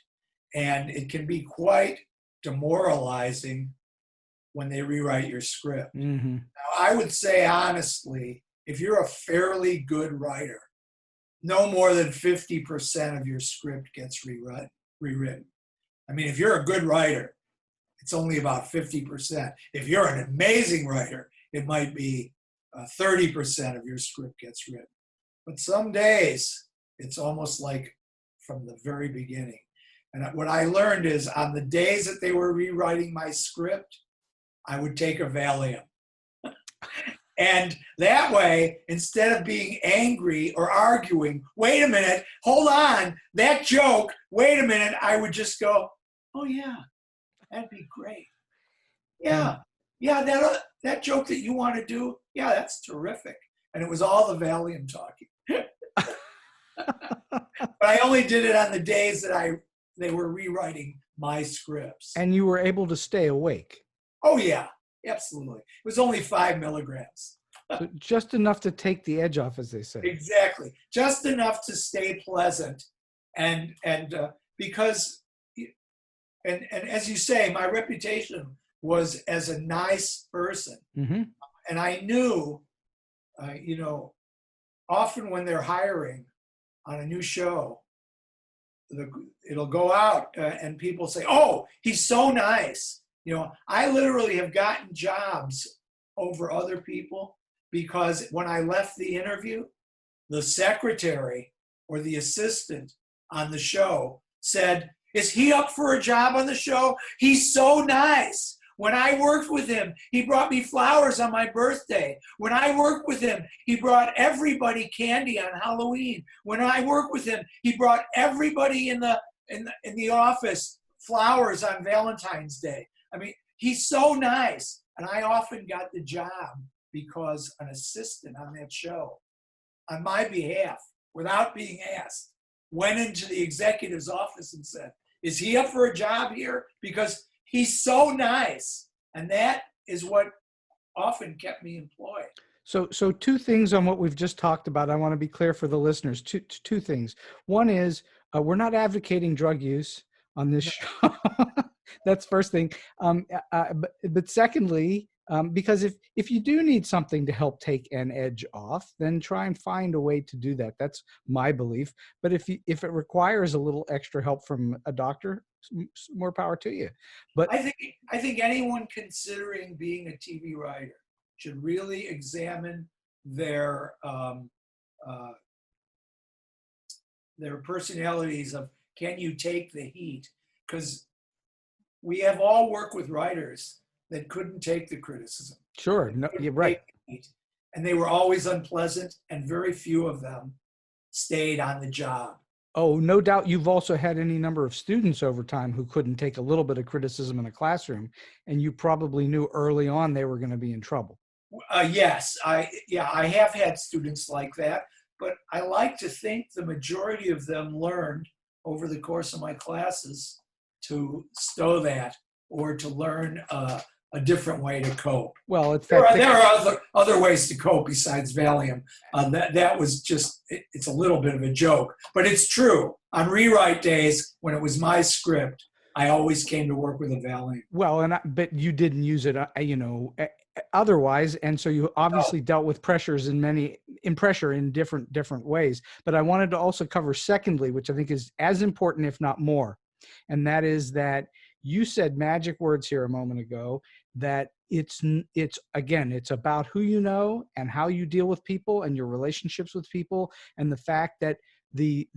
[SPEAKER 3] And it can be quite demoralizing when they rewrite your script.
[SPEAKER 2] Mm-hmm.
[SPEAKER 3] Now, I would say honestly, if you're a fairly good writer, no more than 50% of your script gets rewritten. I mean, if you're a good writer, it's only about 50%. If you're an amazing writer, it might be 30% of your script gets written. But some days, it's almost like from the very beginning. And what I learned is on the days that they were rewriting my script, I would take a Valium. And that way, instead of being angry or arguing, wait a minute, hold on, that joke, wait a minute, I would just go, oh yeah, that'd be great. Yeah, that joke that you want to do, yeah, that's terrific. And it was all the Valium talking. But I only did it on the days that they were rewriting my scripts.
[SPEAKER 2] And you were able to stay awake.
[SPEAKER 3] Oh yeah, absolutely. It was only 5 milligrams.
[SPEAKER 2] So just enough to take the edge off, as they say.
[SPEAKER 3] Exactly. Just enough to stay pleasant. And because, and as you say, my reputation was as a nice person.
[SPEAKER 2] Mm-hmm.
[SPEAKER 3] And I knew, often when they're hiring on a new show, it'll go out and people say, oh, he's so nice. I literally have gotten jobs over other people because when I left the interview, the secretary or the assistant on the show said, is he up for a job on the show? He's so nice. When I worked with him, he brought me flowers on my birthday. When I worked with him, he brought everybody candy on Halloween. When I worked with him, he brought everybody in the office flowers on Valentine's Day. I mean, he's so nice. And I often got the job because an assistant on that show, on my behalf, without being asked, went into the executive's office and said, is he up for a job here? Because he's so nice. And that is what often kept me employed.
[SPEAKER 2] So two things on what we've just talked about. I want to be clear for the listeners. Two things. One is we're not advocating drug use on this show. That's first thing. But secondly, because if you do need something to help take an edge off, then try and find a way to do that. That's my belief. But if it requires a little extra help from a doctor, more power to you. But
[SPEAKER 3] I think anyone considering being a TV writer should really examine their personalities of, can you take the heat? Because we have all worked with writers that couldn't take the criticism.
[SPEAKER 2] Sure, no, you're right.
[SPEAKER 3] And they were always unpleasant, and very few of them stayed on the job.
[SPEAKER 2] Oh, no doubt you've also had any number of students over time who couldn't take a little bit of criticism in a classroom, and you probably knew early on they were going to be in trouble.
[SPEAKER 3] Yes, I have had students like that, but I like to think the majority of them learned over the course of my classes to stow that or to learn a different way to cope.
[SPEAKER 2] Well,
[SPEAKER 3] there are other ways to cope besides Valium. That was just, it's a little bit of a joke, but it's true. On rewrite days, when it was my script, I always came to work with a Valium.
[SPEAKER 2] Well, but you didn't use it, otherwise, and so you obviously dealt with pressure in different ways. But I wanted to also cover secondly, which I think is as important, if not more, and that is that you said magic words here a moment ago, that it's about who you know and how you deal with people and your relationships with people, and the fact that the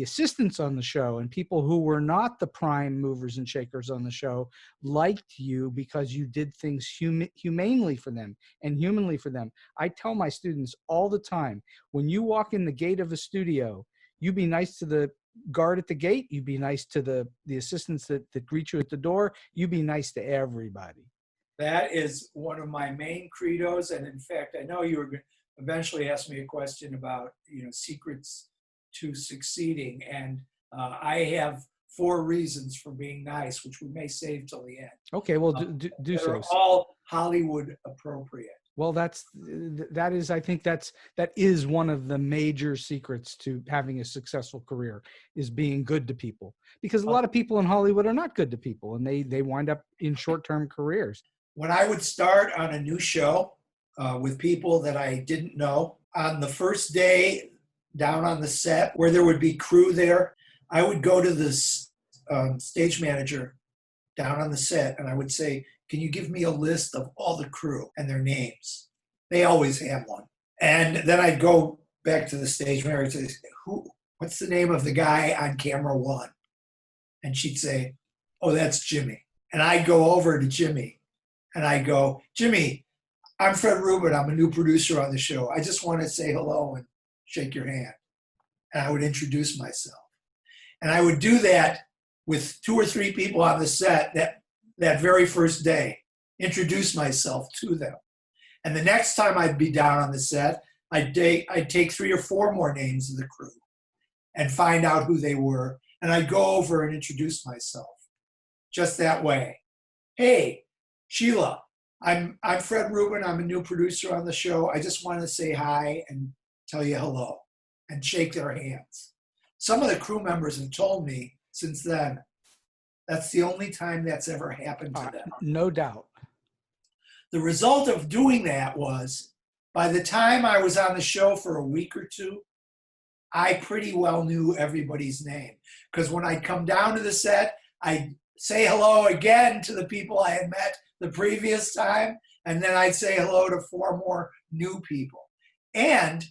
[SPEAKER 2] assistants on the show and people who were not the prime movers and shakers on the show liked you because you did things humanely for them and humanly for them. I tell my students all the time, when you walk in the gate of a studio, you be nice to the guard at the gate, you be nice to the assistants that greet you at the door, you be nice to everybody.
[SPEAKER 3] That is one of my main credos. And in fact, I know you were going to eventually ask me a question about, secrets to succeeding. And I have 4 reasons for being nice, which we may save till the end.
[SPEAKER 2] Okay, well, do so.
[SPEAKER 3] They're all Hollywood appropriate.
[SPEAKER 2] Well, that is, I think that is one of the major secrets to having a successful career, is being good to people. Because a lot of people in Hollywood are not good to people, and they wind up in short-term careers.
[SPEAKER 3] When I would start on a new show with people that I didn't know, on the first day down on the set where there would be crew there, I would go to this stage manager down on the set and I would say, can you give me a list of all the crew and their names? They always have one. And then I'd go back to the stage manager and say, what's the name of the guy on camera 1? And she'd say, oh, that's Jimmy. And I'd go over to Jimmy and I'd go, Jimmy, I'm Fred Rubin. I'm a new producer on the show. I just want to say hello and shake your hand. And I would introduce myself. And I would do that with 2 or 3 people on the set that very first day, introduce myself to them. And the next time I'd be down on the set, I'd take 3 or 4 more names of the crew and find out who they were. And I'd go over and introduce myself just that way. Hey, Sheila, I'm Fred Rubin. I'm a new producer on the show. I just want to say hi and tell you hello and shake their hands. Some of the crew members have told me since then, that's the only time that's ever happened to them.
[SPEAKER 2] No doubt.
[SPEAKER 3] The result of doing that was, by the time I was on the show for a week or 2, I pretty well knew everybody's name. Because when I'd come down to the set, I'd say hello again to the people I had met the previous time, and then I'd say hello to 4 more new people. And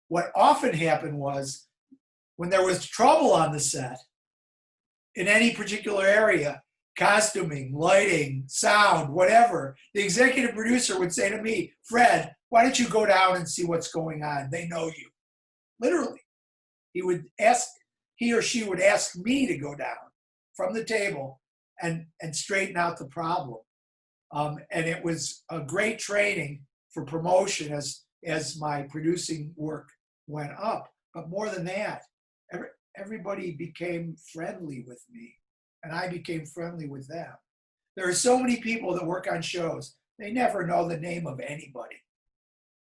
[SPEAKER 3] what often happened was, when there was trouble on the set, in any particular area, costuming, lighting, sound, whatever, the executive producer would say to me, Fred, why don't you go down and see what's going on? They know you. Literally. He or she would ask me to go down from the table and straighten out the problem. And it was a great training for promotion as my producing work went up. But more than that, everybody became friendly with me, and I became friendly with them. There are so many people that work on shows, they never know the name of anybody.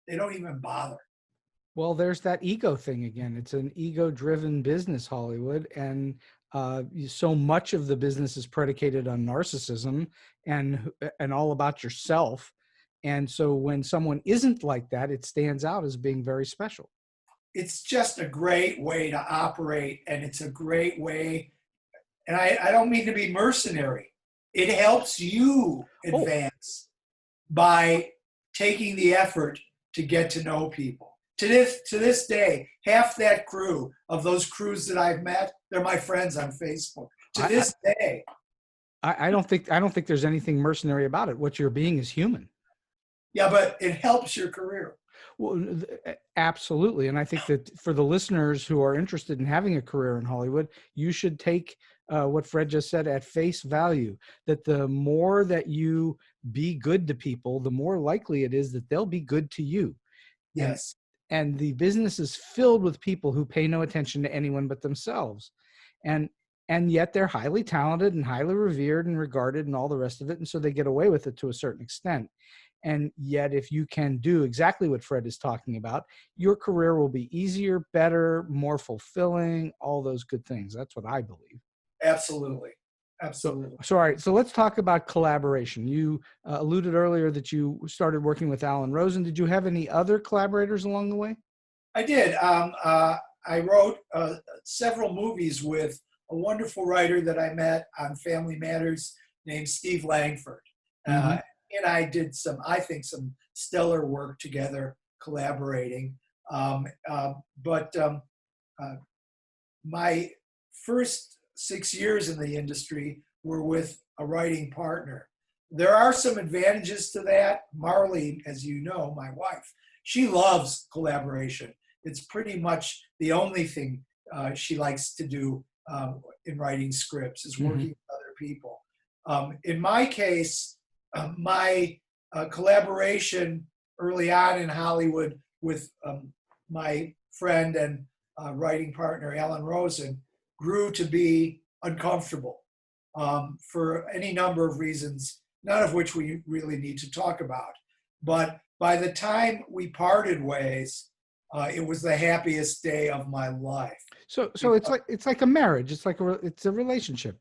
[SPEAKER 3] They don't even bother.
[SPEAKER 2] Well, there's that ego thing again. It's an ego-driven business, Hollywood, and so much of the business is predicated on narcissism and all about yourself. And so when someone isn't like that, it stands out as being very special.
[SPEAKER 3] It's just a great way to operate, and it's a great way, and I don't mean to be mercenary. It helps you advance by taking the effort to get to know people. To this day, half that crew of those crews that I've met, they're my friends on Facebook. To this day.
[SPEAKER 2] I don't think there's anything mercenary about it. What you're being is human.
[SPEAKER 3] Yeah, but it helps your career.
[SPEAKER 2] Well, absolutely. And I think that for the listeners who are interested in having a career in Hollywood, you should take what Fred just said at face value, that the more that you be good to people, the more likely it is that they'll be good to you.
[SPEAKER 3] Yes.
[SPEAKER 2] And the business is filled with people who pay no attention to anyone but themselves. And yet they're highly talented and highly revered and regarded and all the rest of it. And so they get away with it to a certain extent. And yet, if you can do exactly what Fred is talking about, your career will be easier, better, more fulfilling, all those good things. That's what I believe.
[SPEAKER 3] Absolutely. Absolutely.
[SPEAKER 2] So all right. So let's talk about collaboration. You alluded earlier that you started working with Alan Rosen. Did you have any other collaborators along the way?
[SPEAKER 3] I did. I wrote several movies with a wonderful writer that I met on Family Matters named Steve Langford. And I did some stellar work together, collaborating. But my first 6 years in the industry were with a writing partner. There are some advantages to that. Marley, as you know, my wife, she loves collaboration. It's pretty much the only thing she likes to do in writing scripts is working with other people. In my case, my collaboration early on in Hollywood with my friend and writing partner, Alan Rosen, grew to be uncomfortable for any number of reasons, none of which we really need to talk about. But by the time we parted ways, it was the happiest day of my life.
[SPEAKER 2] So it's like a marriage. It's a relationship.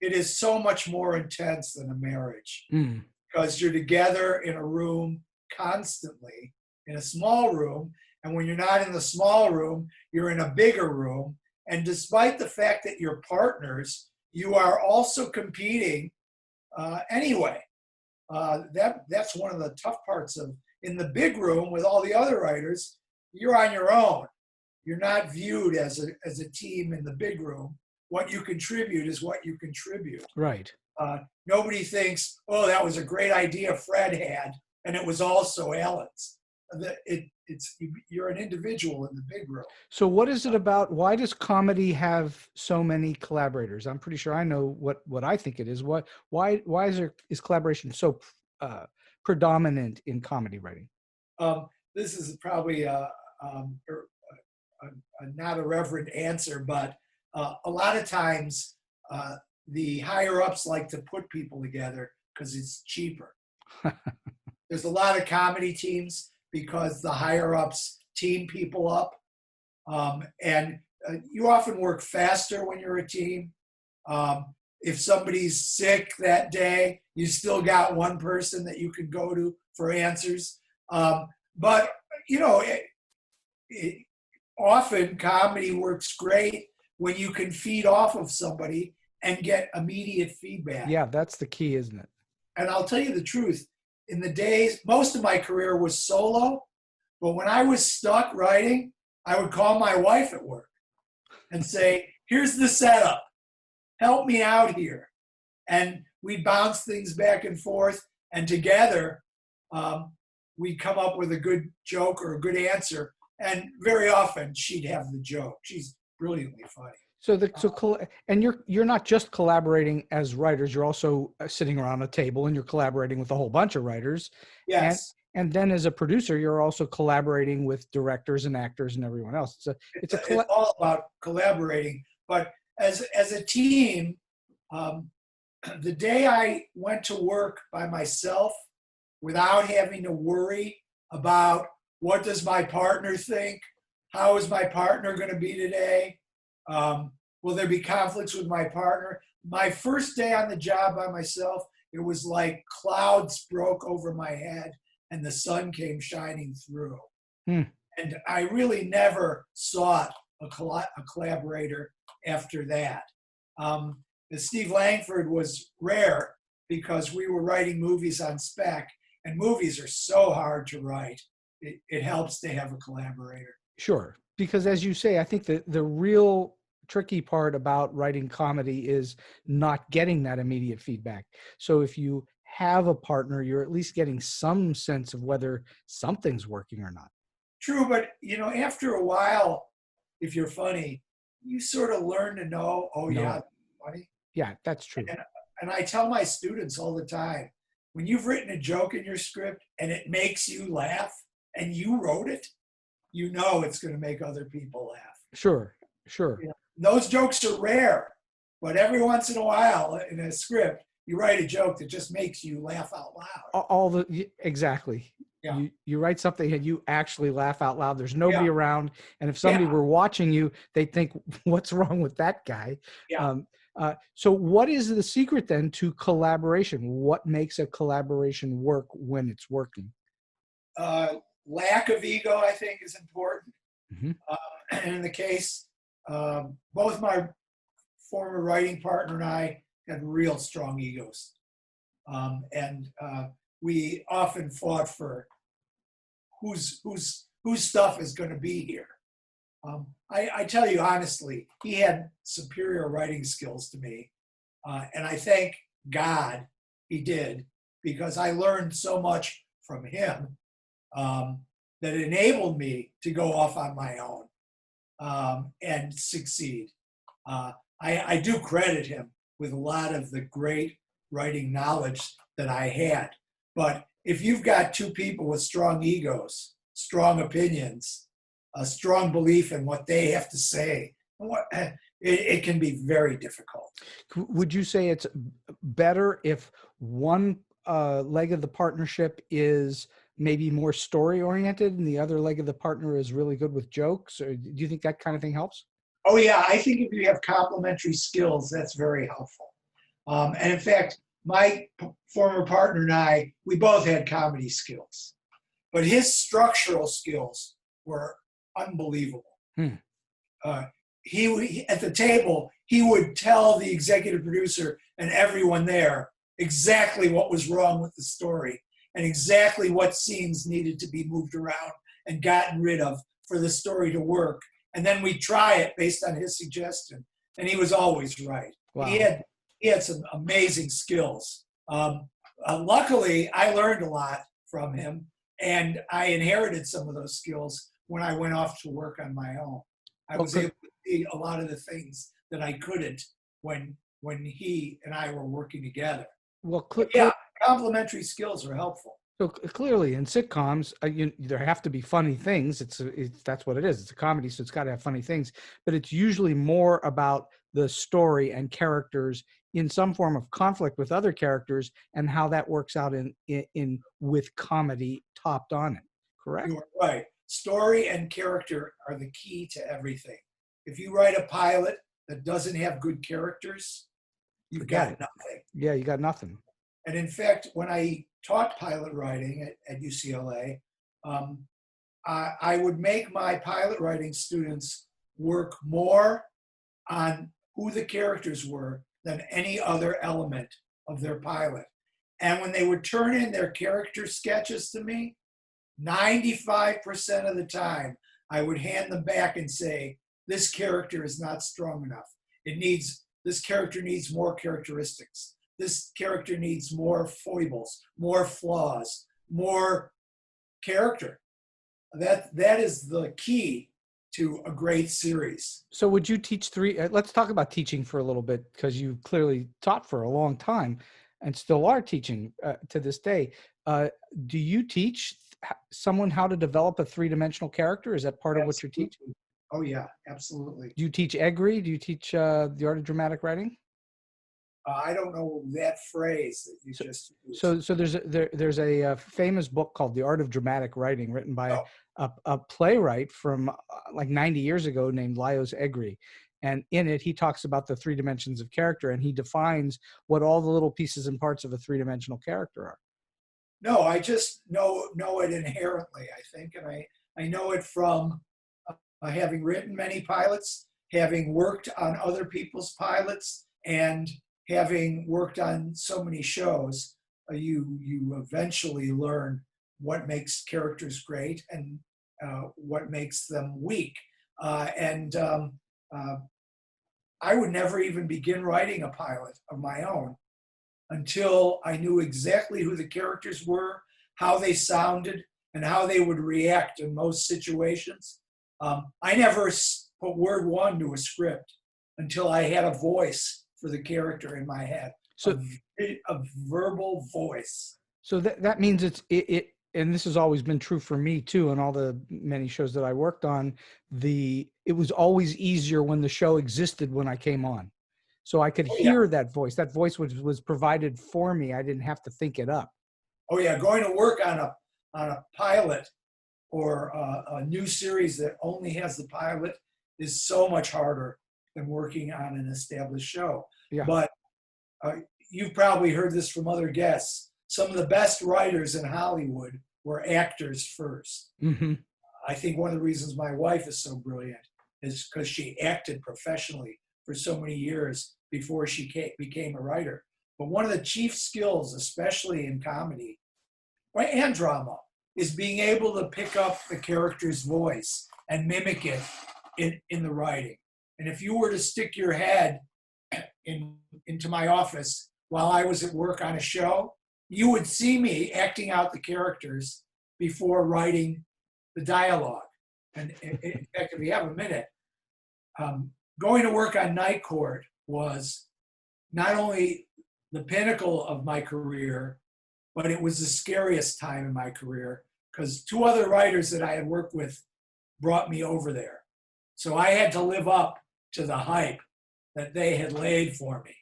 [SPEAKER 3] It is so much more intense than a marriage
[SPEAKER 2] Mm.
[SPEAKER 3] because you're together in a room constantly, in a small room. And when you're not in the small room, you're in a bigger room. And despite the fact that you're partners, you are also competing anyway. That's one of the tough parts of in the big room with all the other writers. You're on your own. You're not viewed as a team in the big room. What you contribute is what you contribute.
[SPEAKER 2] Right.
[SPEAKER 3] Nobody thinks, oh, that was a great idea Fred had, and it was also Alan's. You're an individual in the big room.
[SPEAKER 2] So what is it about? Why does comedy have so many collaborators? I'm pretty sure I know what I think it is. Why is collaboration so predominant in comedy writing?
[SPEAKER 3] This is probably not a reverent answer, but a lot of times the higher ups like to put people together because it's cheaper. There's a lot of comedy teams because the higher ups team people up, and you often work faster when you're a team. If somebody's sick that day, you still got one person that you can go to for answers. But often comedy works great when you can feed off of somebody and get immediate feedback.
[SPEAKER 2] Yeah, that's the key, isn't it?
[SPEAKER 3] And I'll tell you the truth, in the days, most of my career was solo, but when I was stuck writing, I would call my wife at work and say, here's the setup, help me out here. And we'd bounce things back and forth, and together we'd come up with a good joke or a good answer. And very often she'd have the joke. She's brilliantly funny.
[SPEAKER 2] And you're not just collaborating as writers. You're also sitting around a table and you're collaborating with a whole bunch of writers.
[SPEAKER 3] Yes.
[SPEAKER 2] And then as a producer, you're also collaborating with directors and actors and everyone else. It's
[SPEAKER 3] all about collaborating. But as a team, the day I went to work by myself without having to worry about what does my partner think, how is my partner going to be today, will there be conflicts with my partner? My first day on the job by myself, it was like clouds broke over my head and the sun came shining through. And I really never sought a collaborator after that. Steve Langford was rare because we were writing movies on Spec, and movies are so hard to write. It helps to have a collaborator.
[SPEAKER 2] Sure. Because as you say, I think that the real tricky part about writing comedy is not getting that immediate feedback. So if you have a partner, you're at least getting some sense of whether something's working or not.
[SPEAKER 3] True, but after a while, if you're funny, you sort of learn to know, yeah, funny.
[SPEAKER 2] Yeah, that's true.
[SPEAKER 3] And I tell my students all the time, when you've written a joke in your script and it makes you laugh and you wrote it, it's going to make other people laugh.
[SPEAKER 2] Sure.
[SPEAKER 3] Those jokes are rare, but every once in a while in a script, you write a joke that just makes you laugh out loud.
[SPEAKER 2] Exactly.
[SPEAKER 3] Yeah.
[SPEAKER 2] You write something and you actually laugh out loud. There's nobody around. And if somebody were watching you, they'd think, what's wrong with that guy?
[SPEAKER 3] Yeah.
[SPEAKER 2] So what is the secret then to collaboration? What makes a collaboration work when it's working?
[SPEAKER 3] Lack of ego, I think, is important.
[SPEAKER 2] Mm-hmm.
[SPEAKER 3] And in the case, both my former writing partner and I had real strong egos. And we often fought for whose stuff is going to be here. I tell you honestly, he had superior writing skills to me. And I thank God he did, because I learned so much from him that enabled me to go off on my own and succeed. I do credit him with a lot of the great writing knowledge that I had. But if you've got two people with strong egos, strong opinions, a strong belief in what they have to say, it can be very difficult.
[SPEAKER 2] Would you say it's better if one leg of the partnership is maybe more story oriented and the other leg of the partner is really good with jokes? Or do you think that kind of thing helps?
[SPEAKER 3] Oh yeah, I think if you have complementary skills, that's very helpful. And in fact, my former partner and I, we both had comedy skills, but his structural skills were unbelievable. He at the table, he would tell the executive producer and everyone there exactly what was wrong with the story and exactly what scenes needed to be moved around and gotten rid of for the story to work. And then we try it based on his suggestion, and he was always right.
[SPEAKER 2] Wow.
[SPEAKER 3] He had some amazing skills. Luckily, I learned a lot from him, and I inherited some of those skills when I went off to work on my own. I was able to see a lot of the things that I couldn't when he and I were working together.
[SPEAKER 2] Well,
[SPEAKER 3] complementary skills are helpful.
[SPEAKER 2] So clearly, in sitcoms, there have to be funny things. That's what it is. It's a comedy, so it's got to have funny things. But it's usually more about the story and characters in some form of conflict with other characters, and how that works out in with comedy topped on it. Correct?
[SPEAKER 3] You're right. Story and character are the key to everything. If you write a pilot that doesn't have good characters, you've got nothing.
[SPEAKER 2] Yeah, you got nothing.
[SPEAKER 3] And in fact, when I taught pilot writing at UCLA, I would make my pilot writing students work more on who the characters were than any other element of their pilot. And when they would turn in their character sketches to me, 95% of the time, I would hand them back and say, this character is not strong enough. This character needs more characteristics. This character needs more foibles, more flaws, more character. That is the key to a great series.
[SPEAKER 2] So would you teach let's talk about teaching for a little bit, because you clearly taught for a long time and still are teaching to this day. Do you teach someone how to develop a three-dimensional character? Is that part of what you're teaching?
[SPEAKER 3] Oh yeah, absolutely.
[SPEAKER 2] Do you teach EGRI? Do you teach the art of dramatic writing?
[SPEAKER 3] I don't know that phrase that you just used.
[SPEAKER 2] So there's a famous book called The Art of Dramatic Writing, written by a playwright from like 90 years ago named Laios Egri. And in it, he talks about the three dimensions of character, and he defines what all the little pieces and parts of a three-dimensional character are.
[SPEAKER 3] No, I just know it inherently, I think. And I know it from having written many pilots, having worked on other people's pilots, and having worked on so many shows. You eventually learn what makes characters great and what makes them weak. I would never even begin writing a pilot of my own until I knew exactly who the characters were, how they sounded, and how they would react in most situations. I never put word one to a script until I had a voice for the character in my head. So a verbal voice.
[SPEAKER 2] So that means it and this has always been true for me too, and all the many shows that I worked on, it was always easier when the show existed when I came on. So I could hear that voice. That voice was provided for me. I didn't have to think it up.
[SPEAKER 3] Oh yeah, going to work on a pilot or a new series that only has the pilot is so much harder than working on an established show.
[SPEAKER 2] Yeah.
[SPEAKER 3] But you've probably heard this from other guests. Some of the best writers in Hollywood were actors first.
[SPEAKER 2] Mm-hmm.
[SPEAKER 3] I think one of the reasons my wife is so brilliant is because she acted professionally for so many years before she became a writer. But one of the chief skills, especially in comedy and drama, is being able to pick up the character's voice and mimic it in the writing. And if you were to stick your head into my office while I was at work on a show, you would see me acting out the characters before writing the dialogue. And in fact, if you have a minute, going to work on Night Court was not only the pinnacle of my career, but it was the scariest time in my career because 2 other writers that I had worked with brought me over there. So I had to live up to the hype that they had laid for me.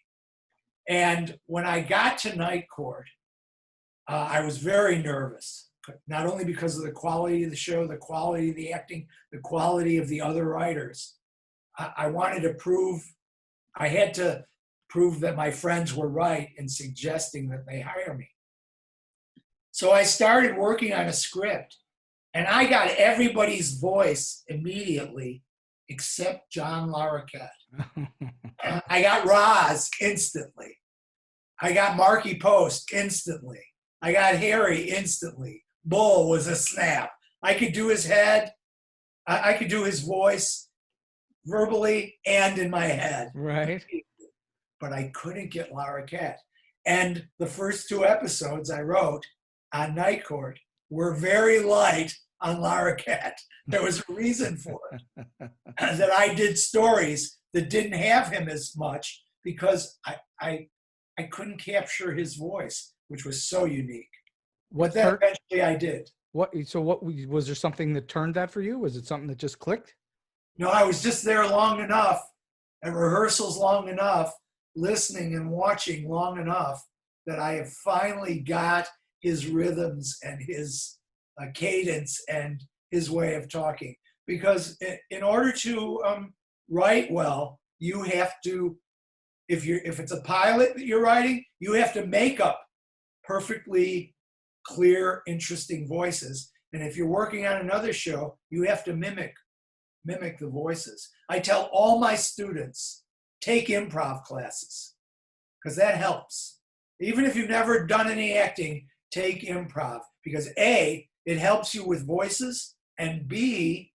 [SPEAKER 3] And when I got to Night Court, I was very nervous, not only because of the quality of the show, the quality of the acting, the quality of the other writers. I had to prove that my friends were right in suggesting that they hire me. So I started working on a script, and I got everybody's voice immediately except John Laroquette. I got Roz instantly. I got Marky Post instantly. I got Harry instantly. Bull was a snap. I could do his head. I could do his voice verbally and in my head.
[SPEAKER 2] Right.
[SPEAKER 3] But I couldn't get Laroquette. And the first 2 episodes I wrote on Night Court were very light on Laroquette. There was a reason for it. That I did stories that didn't have him as much because I couldn't capture his voice, which was so unique. But that eventually I did.
[SPEAKER 2] What was there something that turned that for you? Was it something that just clicked?
[SPEAKER 3] No, I was just there long enough, at rehearsals long enough, listening and watching long enough that I have finally got his rhythms and his cadence and his way of talking. Because in order to write well, you have to, if it's a pilot that you're writing, you have to make up perfectly clear, interesting voices. And if you're working on another show, you have to mimic the voices. I tell all my students, take improv classes, because that helps. Even if you've never done any acting, take improv, because A, it helps you with voices, and B,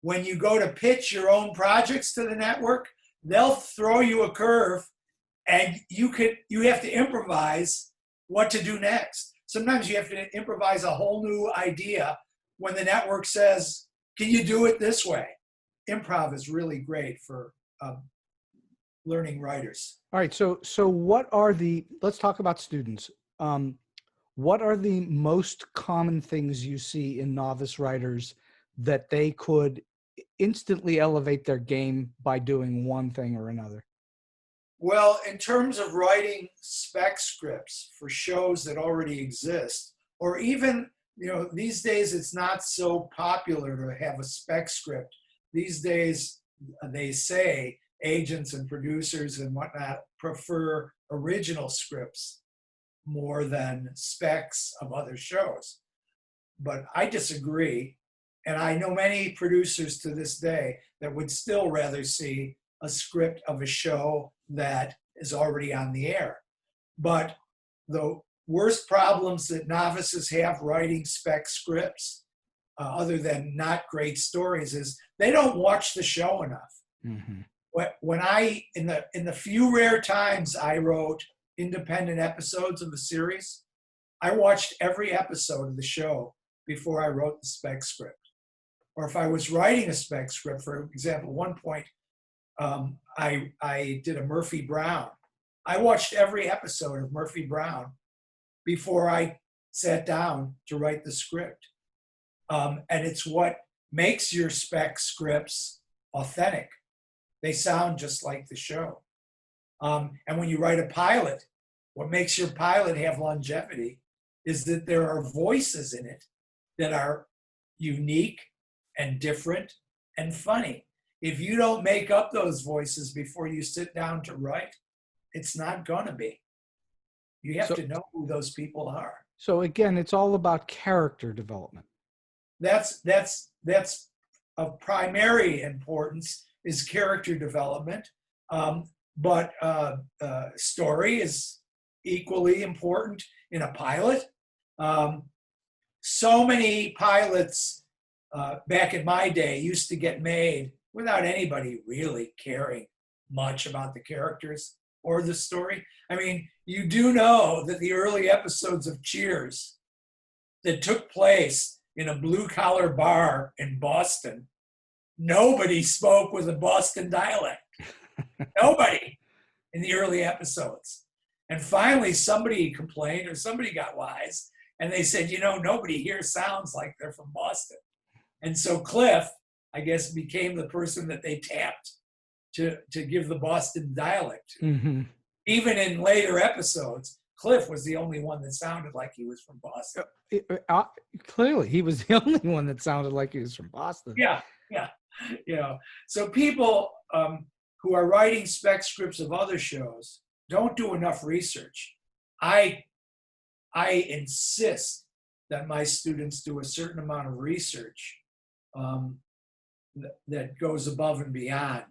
[SPEAKER 3] when you go to pitch your own projects to the network, they'll throw you a curve, and you have to improvise what to do next. Sometimes you have to improvise a whole new idea when the network says, can you do it this way? Improv is really great for learning writers.
[SPEAKER 2] All right. So let's talk about students. What are the most common things you see in novice writers that they could instantly elevate their game by doing one thing or another?
[SPEAKER 3] Well, in terms of writing spec scripts for shows that already exist, or even, these days it's not so popular to have a spec script. These days, they say agents and producers and whatnot prefer original scripts more than specs of other shows. But I disagree. And I know many producers to this day that would still rather see a script of a show that is already on the air. But the worst problems that novices have writing spec scripts, other than not great stories, is they don't watch the show enough. Mm-hmm. When in the few rare times I wrote independent episodes of a series, I watched every episode of the show before I wrote the spec script. Or if I was writing a spec script, for example, at one point, I did a Murphy Brown. I watched every episode of Murphy Brown before I sat down to write the script. And it's what makes your spec scripts authentic. They sound just like the show. And when you write a pilot, what makes your pilot have longevity is that there are voices in it that are unique and different and funny. If you don't make up those voices before you sit down to write, it's not going to be. You have to know who those people are.
[SPEAKER 2] So again, it's all about character development.
[SPEAKER 3] That's of primary importance is character development. But story is equally important in a pilot. So many pilots back in my day used to get made without anybody really caring much about the characters or the story. I mean, you do know that the early episodes of Cheers that took place in a blue-collar bar in Boston, nobody spoke with a Boston dialect. Nobody in the early episodes. And finally, somebody complained or somebody got wise, and they said, nobody here sounds like they're from Boston. And so Cliff, I guess, became the person that they tapped to give the Boston dialect.
[SPEAKER 2] Mm-hmm.
[SPEAKER 3] Even in later episodes, Cliff was the only one that sounded like he was from Boston.
[SPEAKER 2] Clearly, he was the only one that sounded like he was from Boston.
[SPEAKER 3] Yeah. So people who are writing spec scripts of other shows don't do enough research. I insist that my students do a certain amount of research that goes above and beyond.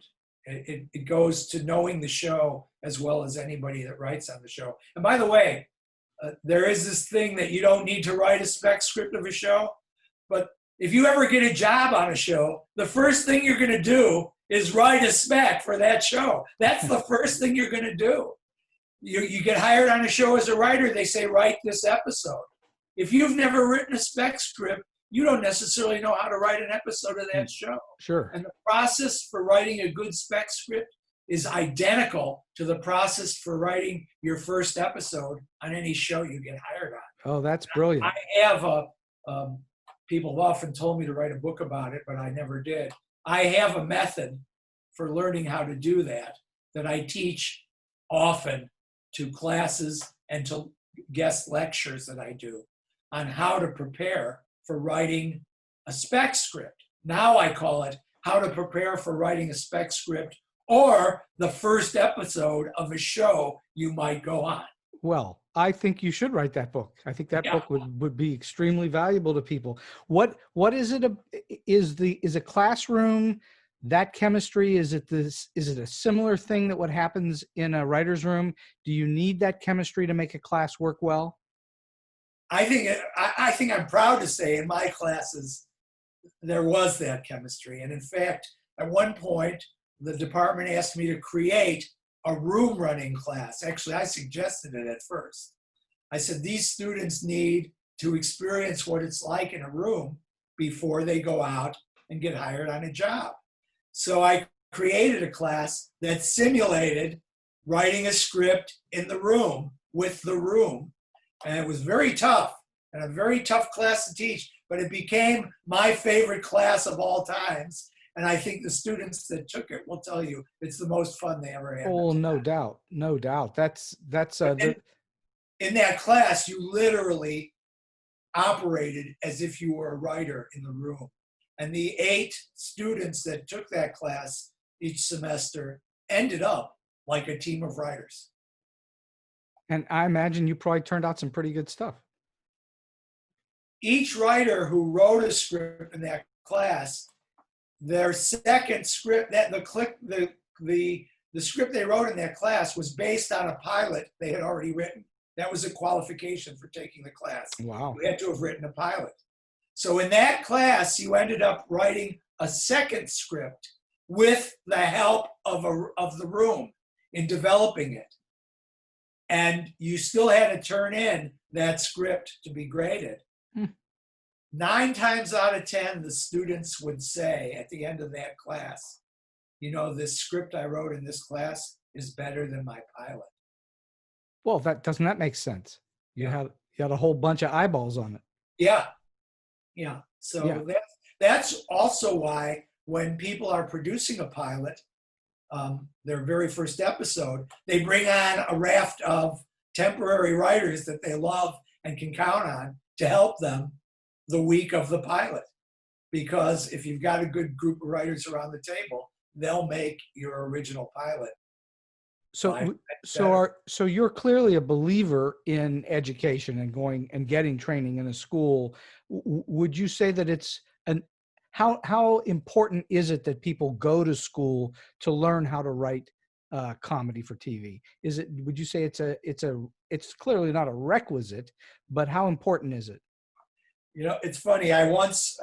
[SPEAKER 3] It goes to knowing the show as well as anybody that writes on the show. And by the way, there is this thing that you don't need to write a spec script of a show, but if you ever get a job on a show, the first thing you're going to do is write a spec for that show. That's the first thing you're going to do. You get hired on a show as a writer, they say, write this episode. If you've never written a spec script, you don't necessarily know how to write an episode of that show.
[SPEAKER 2] Sure.
[SPEAKER 3] And the process for writing a good spec script is identical to the process for writing your first episode on any show you get hired on.
[SPEAKER 2] Oh, that's brilliant.
[SPEAKER 3] I have people have often told me to write a book about it, but I never did. I have a method for learning how to do that I teach often to classes and to guest lectures that I do on how to prepare for writing a spec script. Now I call it how to prepare for writing a spec script or the first episode of a show you might go on.
[SPEAKER 2] Well, I think you should write that book. I think that book would be extremely valuable to people. What is it? Is a classroom that chemistry? Is it a similar thing that what happens in a writer's room? Do you need that chemistry to make a class work well?
[SPEAKER 3] I think I'm proud to say in my classes there was that chemistry, and in fact, at one point the department asked me to create a room running class. Actually, I suggested it at first. I said, these students need to experience what it's like in a room before they go out and get hired on a job. So I created a class that simulated writing a script in the room with the room. And it was very tough and a very tough class to teach, but it became my favorite class of all times. And I think the students that took it will tell you it's the most fun they ever had.
[SPEAKER 2] Oh, no doubt. No doubt. That's
[SPEAKER 3] in that class, you literally operated as if you were a writer in the room. And the 8 students that took that class each semester ended up like a team of writers.
[SPEAKER 2] And I imagine you probably turned out some pretty good stuff.
[SPEAKER 3] Each writer who wrote a script in that class, their second script, the script they wrote in that class was based on a pilot they had already written. That was a qualification for taking the class.
[SPEAKER 2] Wow.
[SPEAKER 3] You had to have written a pilot. So in that class, you ended up writing a second script with the help of the room in developing it. And you still had to turn in that script to be graded. 9 times out of 10, the students would say at the end of that class, this script I wrote in this class is better than my pilot.
[SPEAKER 2] Well, doesn't that make sense? You had a whole bunch of eyeballs on it.
[SPEAKER 3] Yeah. So that's also why when people are producing a pilot, their very first episode, they bring on a raft of temporary writers that they love and can count on to help them the week of the pilot. Because if you've got a good group of writers around the table, they'll make your original pilot.
[SPEAKER 2] So you're clearly a believer in education and going and getting training in a school. Would you say that how important is it that people go to school to learn how to write comedy for TV? Would you say it's clearly not a requisite, but how important is it?
[SPEAKER 3] It's funny. I once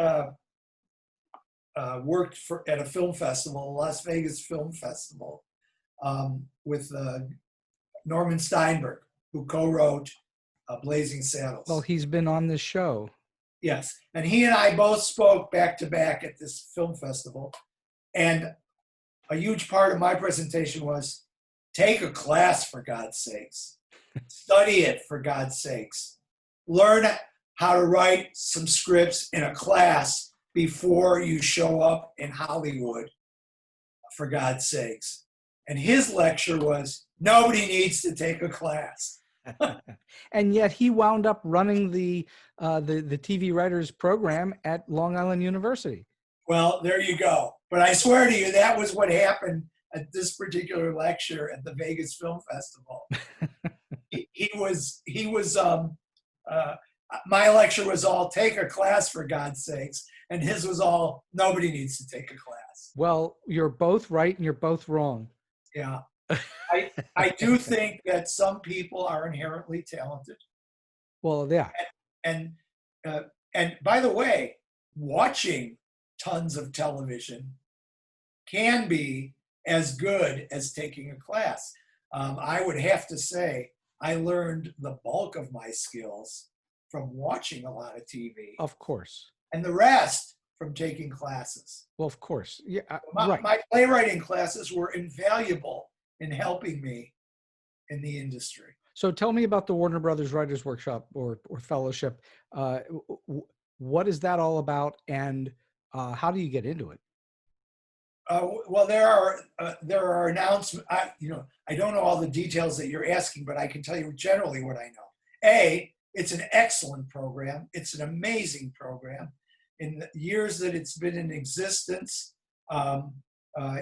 [SPEAKER 3] worked at a film festival, the Las Vegas Film Festival, with Norman Steinberg, who co-wrote Blazing Saddles.
[SPEAKER 2] Well, he's been on this show.
[SPEAKER 3] Yes, and he and I both spoke back to back at this film festival, and a huge part of my presentation was take a class, for God's sakes. Study it, for God's sakes. Learn how to write some scripts in a class before you show up in Hollywood, for God's sakes. And his lecture was, nobody needs to take a class.
[SPEAKER 2] And yet he wound up running the TV writers program at Long Island University.
[SPEAKER 3] Well, there you go. But I swear to you, that was what happened at this particular lecture at the Vegas Film Festival. My lecture was all, take a class, for God's sakes. And his was all, nobody needs to take a class.
[SPEAKER 2] Well, you're both right and you're both wrong.
[SPEAKER 3] Yeah. I do think that some people are inherently talented.
[SPEAKER 2] Well, yeah.
[SPEAKER 3] And by the way, watching tons of television can be as good as taking a class. I would have to say I learned the bulk of my skills from watching a lot of TV.
[SPEAKER 2] Of course.
[SPEAKER 3] And the rest from taking classes.
[SPEAKER 2] Well, of course. Yeah,
[SPEAKER 3] right. My playwriting classes were invaluable in helping me in the industry.
[SPEAKER 2] So tell me about the Warner Brothers Writers Workshop or Fellowship. What is that all about, and how do you get into it?
[SPEAKER 3] Well, there are announcements. I don't know all the details that you're asking, but I can tell you generally what I know. It's an excellent program. It's an amazing program. In the years that it's been in existence,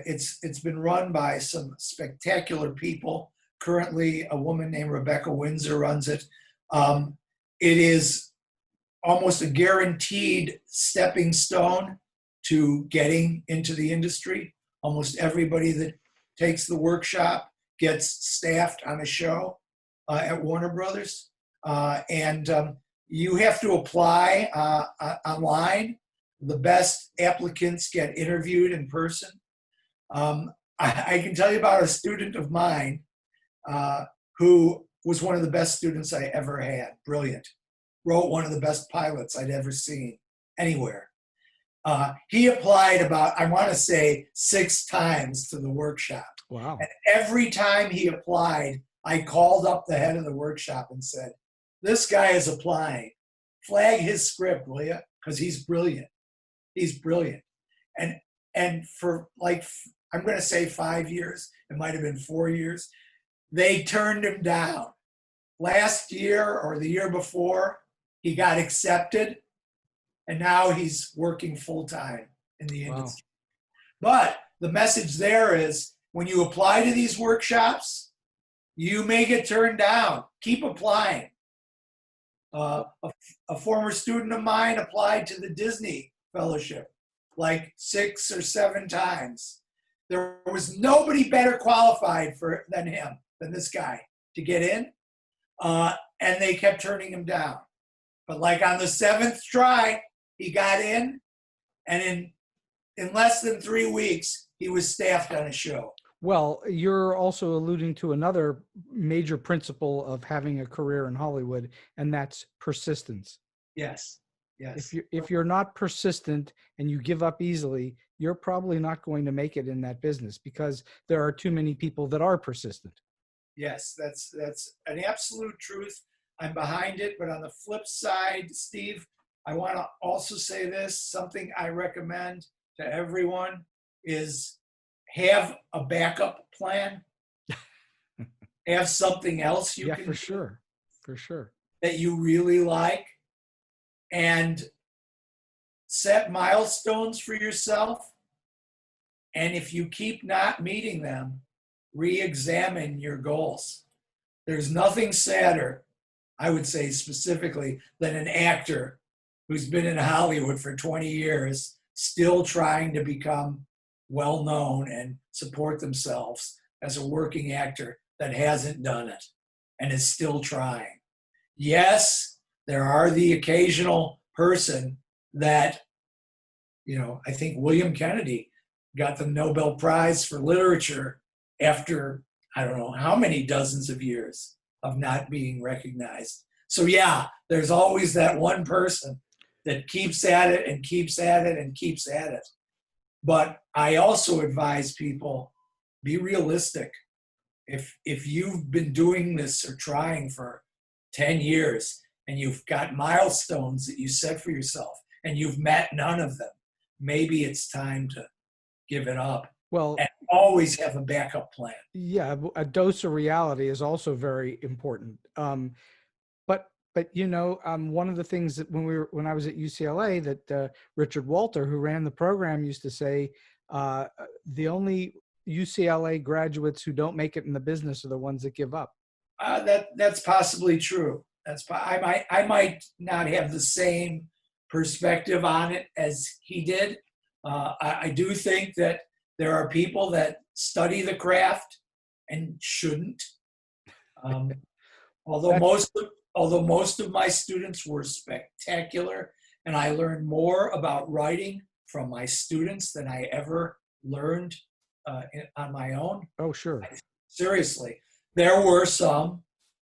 [SPEAKER 3] it's been run by some spectacular people. Currently, a woman named Rebecca Windsor runs it. It is almost a guaranteed stepping stone to getting into the industry. Almost everybody that takes the workshop gets staffed on a show at Warner Brothers. You have to apply online. The best applicants get interviewed in person. I can tell you about a student of mine who was one of the best students I ever had. Brilliant. Wrote one of the best pilots I'd ever seen anywhere. He applied about, I want to say, 6 times to the workshop.
[SPEAKER 2] Wow.
[SPEAKER 3] And every time he applied, I called up the head of the workshop and said, this guy is applying. Flag his script, will you? Because he's brilliant. He's brilliant. And for I'm going to say 5 years, it might have been 4 years, they turned him down. Last year or the year before, he got accepted, and now he's working full-time in the industry. But the message there is, when you apply to these workshops, you may get turned down. Keep applying. A former student of mine applied to the Disney Fellowship like 6 or 7 times. There was nobody better qualified than this guy to get in, and they kept turning him down. But on the 7th try, he got in, and in less than 3 weeks, he was staffed on a show.
[SPEAKER 2] Well, you're also alluding to another major principle of having a career in Hollywood, and that's persistence.
[SPEAKER 3] Yes. Yes.
[SPEAKER 2] If you're not persistent and you give up easily, you're probably not going to make it in that business, because there are too many people that are persistent.
[SPEAKER 3] Yes, that's an absolute truth. I'm behind it. But on the flip side, Steve, I want to also say this. Something I recommend to everyone is have a backup plan. Have something else you can
[SPEAKER 2] for sure. For sure.
[SPEAKER 3] That you really like. And set milestones for yourself. And if you keep not meeting them, re-examine your goals. There's nothing sadder, I would say specifically, than an actor who's been in Hollywood for 20 years, still trying to become well-known and support themselves as a working actor that hasn't done it and is still trying. Yes, there are the occasional person that, I think William Kennedy got the Nobel Prize for Literature after, I don't know how many dozens of years of not being recognized. So yeah, there's always that one person that keeps at it and keeps at it and keeps at it. But I also advise people, be realistic. if you've been doing this or trying for 10 years and you've got milestones that you set for yourself and you've met none of them, maybe it's time to give it up.
[SPEAKER 2] Well,
[SPEAKER 3] And always have a backup plan.
[SPEAKER 2] yeah, a dose of reality is also very important. But one of the things that when I was at UCLA, that Richard Walter, who ran the program, used to say, the only UCLA graduates who don't make it in the business are the ones that give up.
[SPEAKER 3] That's possibly true. I might not have the same perspective on it as he did. I do think that there are people that study the craft and shouldn't. Although most of my students were spectacular, and I learned more about writing from my students than I ever learned on my own.
[SPEAKER 2] Oh, sure.
[SPEAKER 3] Seriously, there were some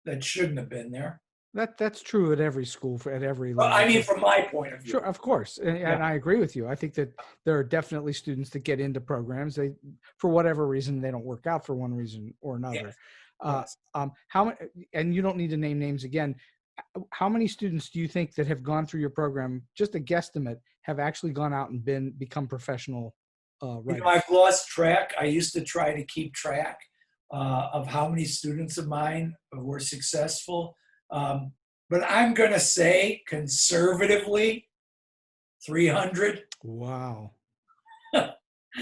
[SPEAKER 3] that shouldn't have been there.
[SPEAKER 2] That's true at every school, at every level.
[SPEAKER 3] Well, I mean, from my point of view.
[SPEAKER 2] Sure, of course. And I agree with you. I think that there are definitely students that get into programs. For whatever reason, they don't work out for one reason or another.
[SPEAKER 3] Yes.
[SPEAKER 2] And you don't need to name names again. How many students do you think that have gone through your program, just a guesstimate, have actually gone out and become professional writers?
[SPEAKER 3] I've lost track. I used to try to keep track of how many students of mine were successful. But I'm going to say conservatively 300.
[SPEAKER 2] Wow.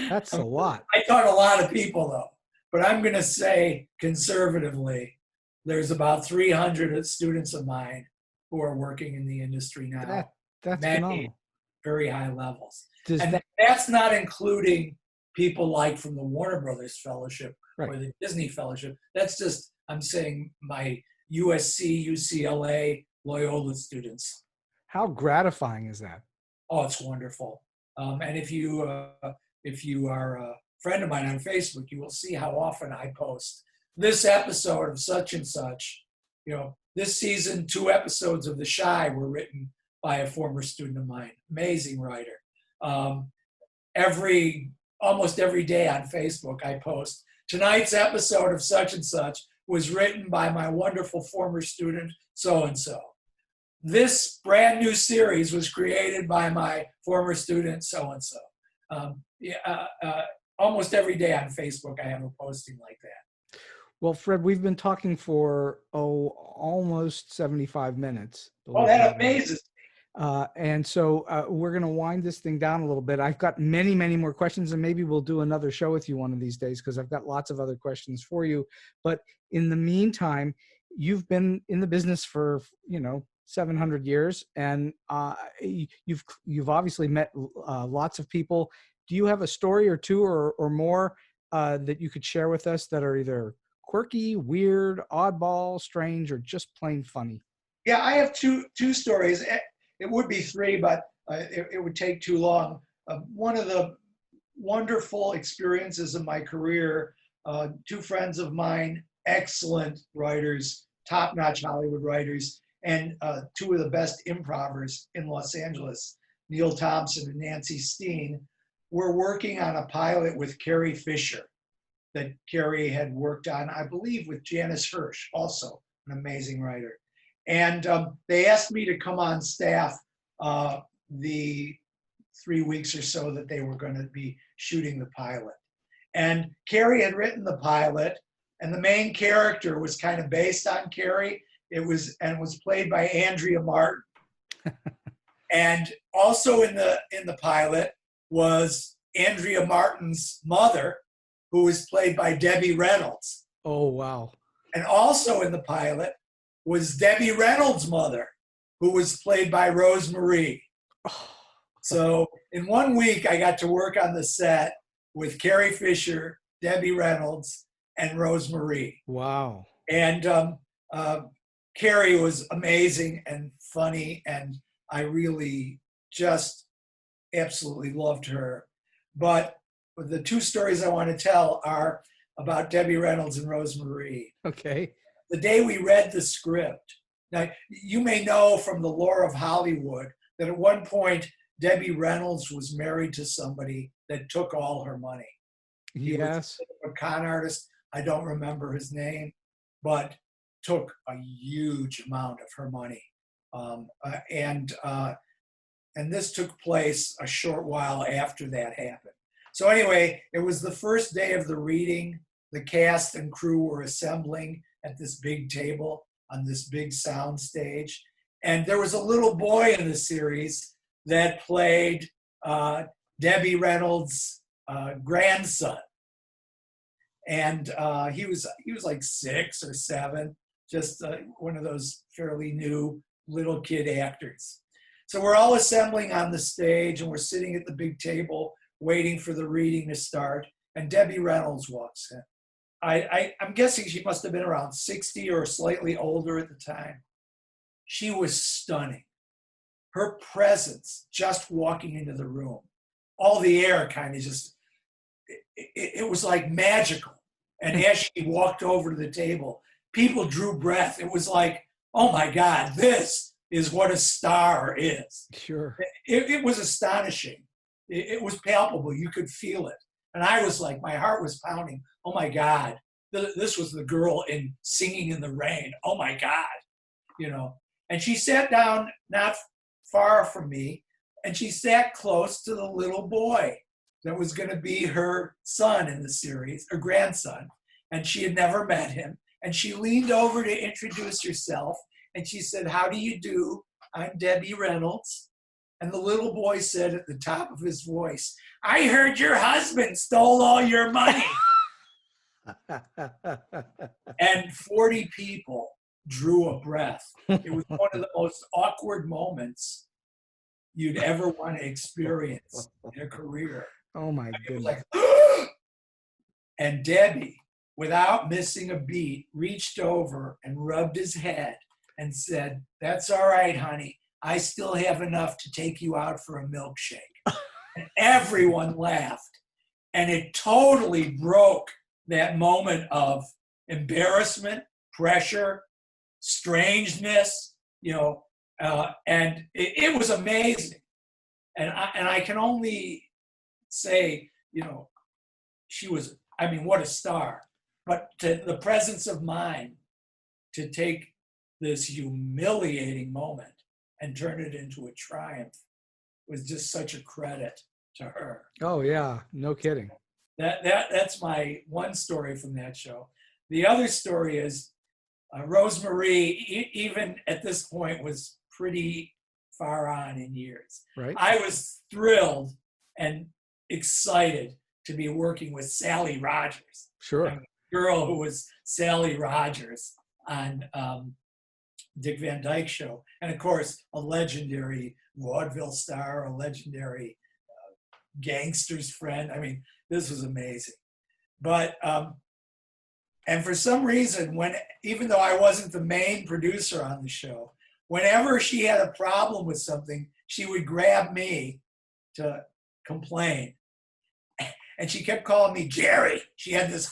[SPEAKER 2] That's a lot.
[SPEAKER 3] I taught a lot of people though, but I'm going to say conservatively there's about 300 students of mine who are working in the industry now.
[SPEAKER 2] That's
[SPEAKER 3] many
[SPEAKER 2] phenomenal.
[SPEAKER 3] Very high levels.
[SPEAKER 2] And
[SPEAKER 3] that's not including people like from the Warner Brothers Fellowship or the Disney Fellowship. That's just, I'm saying my USC, UCLA, Loyola students.
[SPEAKER 2] How gratifying is that?
[SPEAKER 3] Oh, it's wonderful. And if you are a friend of mine on Facebook, you will see how often I post this episode of such and such. This season, 2 episodes of The Chi were written by a former student of mine, amazing writer. Almost every day on Facebook, I post tonight's episode of such and such was written by my wonderful former student, so-and-so. This brand new series was created by my former student, so-and-so. Almost every day on Facebook, I have a posting like that.
[SPEAKER 2] Well, Fred, we've been talking for, almost 75 minutes.
[SPEAKER 3] Oh, that amazes me.
[SPEAKER 2] And so we're going to wind this thing down a little bit. I've got many, many more questions, and maybe we'll do another show with you one of these days because I've got lots of other questions for you. But in the meantime, you've been in the business for, 700 years, and you've obviously met lots of people. Do you have a story or two or more that you could share with us that are either quirky, weird, oddball, strange, or just plain funny?
[SPEAKER 3] Yeah, I have two stories. It would be 3, but it would take too long. One of the wonderful experiences of my career, 2 friends of mine, excellent writers, top-notch Hollywood writers, and 2 of the best improvers in Los Angeles, Neil Thompson and Nancy Steen, were working on a pilot with Carrie Fisher that Carrie had worked on, I believe, with Janice Hirsch, also an amazing writer. And they asked me to come on staff the 3 weeks or so that they were going to be shooting the pilot. And Carrie had written the pilot, and the main character was kind of based on Carrie. It was played by Andrea Martin. And also in the pilot was Andrea Martin's mother, who was played by Debbie Reynolds.
[SPEAKER 2] Oh, wow.
[SPEAKER 3] And also in the pilot was Debbie Reynolds' mother, who was played by Rose Marie. So in 1 week, I got to work on the set with Carrie Fisher, Debbie Reynolds, and Rose Marie.
[SPEAKER 2] Wow.
[SPEAKER 3] And Carrie was amazing and funny, and I really just absolutely loved her. But the 2 stories I want to tell are about Debbie Reynolds and Rose Marie.
[SPEAKER 2] Okay.
[SPEAKER 3] The day we read the script. Now, you may know from the lore of Hollywood that at one point, Debbie Reynolds was married to somebody that took all her money. He
[SPEAKER 2] Yes.
[SPEAKER 3] was a con artist. I don't remember his name, but took a huge amount of her money. And this took place a short while after that happened. So anyway, it was the first day of the reading. The cast and crew were assembling at this big table on this big sound stage. And there was a little boy in the series that played Debbie Reynolds' grandson. And he was like 6 or 7, just one of those fairly new little kid actors. So we're all assembling on the stage, and we're sitting at the big table waiting for the reading to start, and Debbie Reynolds walks in. I'm guessing she must have been around 60 or slightly older at the time. She was stunning. Her presence just walking into the room, all the air kind of just, it was like magical. And as she walked over to the table, people drew breath. It was like, oh my God, this is what a star is.
[SPEAKER 2] Sure.
[SPEAKER 3] It was astonishing. It was palpable. You could feel it. And I was like, my heart was pounding. Oh my God, this was the girl in Singing in the Rain. Oh my God, you know. And she sat down not far from me, and she sat close to the little boy that was going to be her son in the series, her grandson. And she had never met him. And she leaned over to introduce herself. And she said, "How do you do? I'm Debbie Reynolds." And the little boy said at the top of his voice, "I heard your husband stole all your money." And 40 people drew a breath. It was one of the most awkward moments you'd ever want to experience in a career.
[SPEAKER 2] Oh my
[SPEAKER 3] It was
[SPEAKER 2] goodness.
[SPEAKER 3] like, and Debbie, without missing a beat, reached over and rubbed his head and said, "That's all right, honey. I still have enough to take you out for a milkshake." And everyone laughed. And it totally broke that moment of embarrassment, pressure, strangeness, you know, and it was amazing. And I can only say, you know, she was, I mean, what a star. But to the presence of mind to take this humiliating moment and turn it into a triumph was just such a credit to her.
[SPEAKER 2] Oh yeah, no kidding.
[SPEAKER 3] That's my one story from that show. The other story is Rosemarie, even at this point, was pretty far on in years.
[SPEAKER 2] Right.
[SPEAKER 3] I was thrilled and excited to be working with Sally Rogers.
[SPEAKER 2] Sure.
[SPEAKER 3] I mean, the girl who was Sally Rogers on Dick Van Dyke Show. And of course, a legendary vaudeville star, a legendary gangster's friend. I mean, this was amazing. But, and for some reason, even though I wasn't the main producer on the show, whenever she had a problem with something, she would grab me to complain. And she kept calling me Jerry. She had this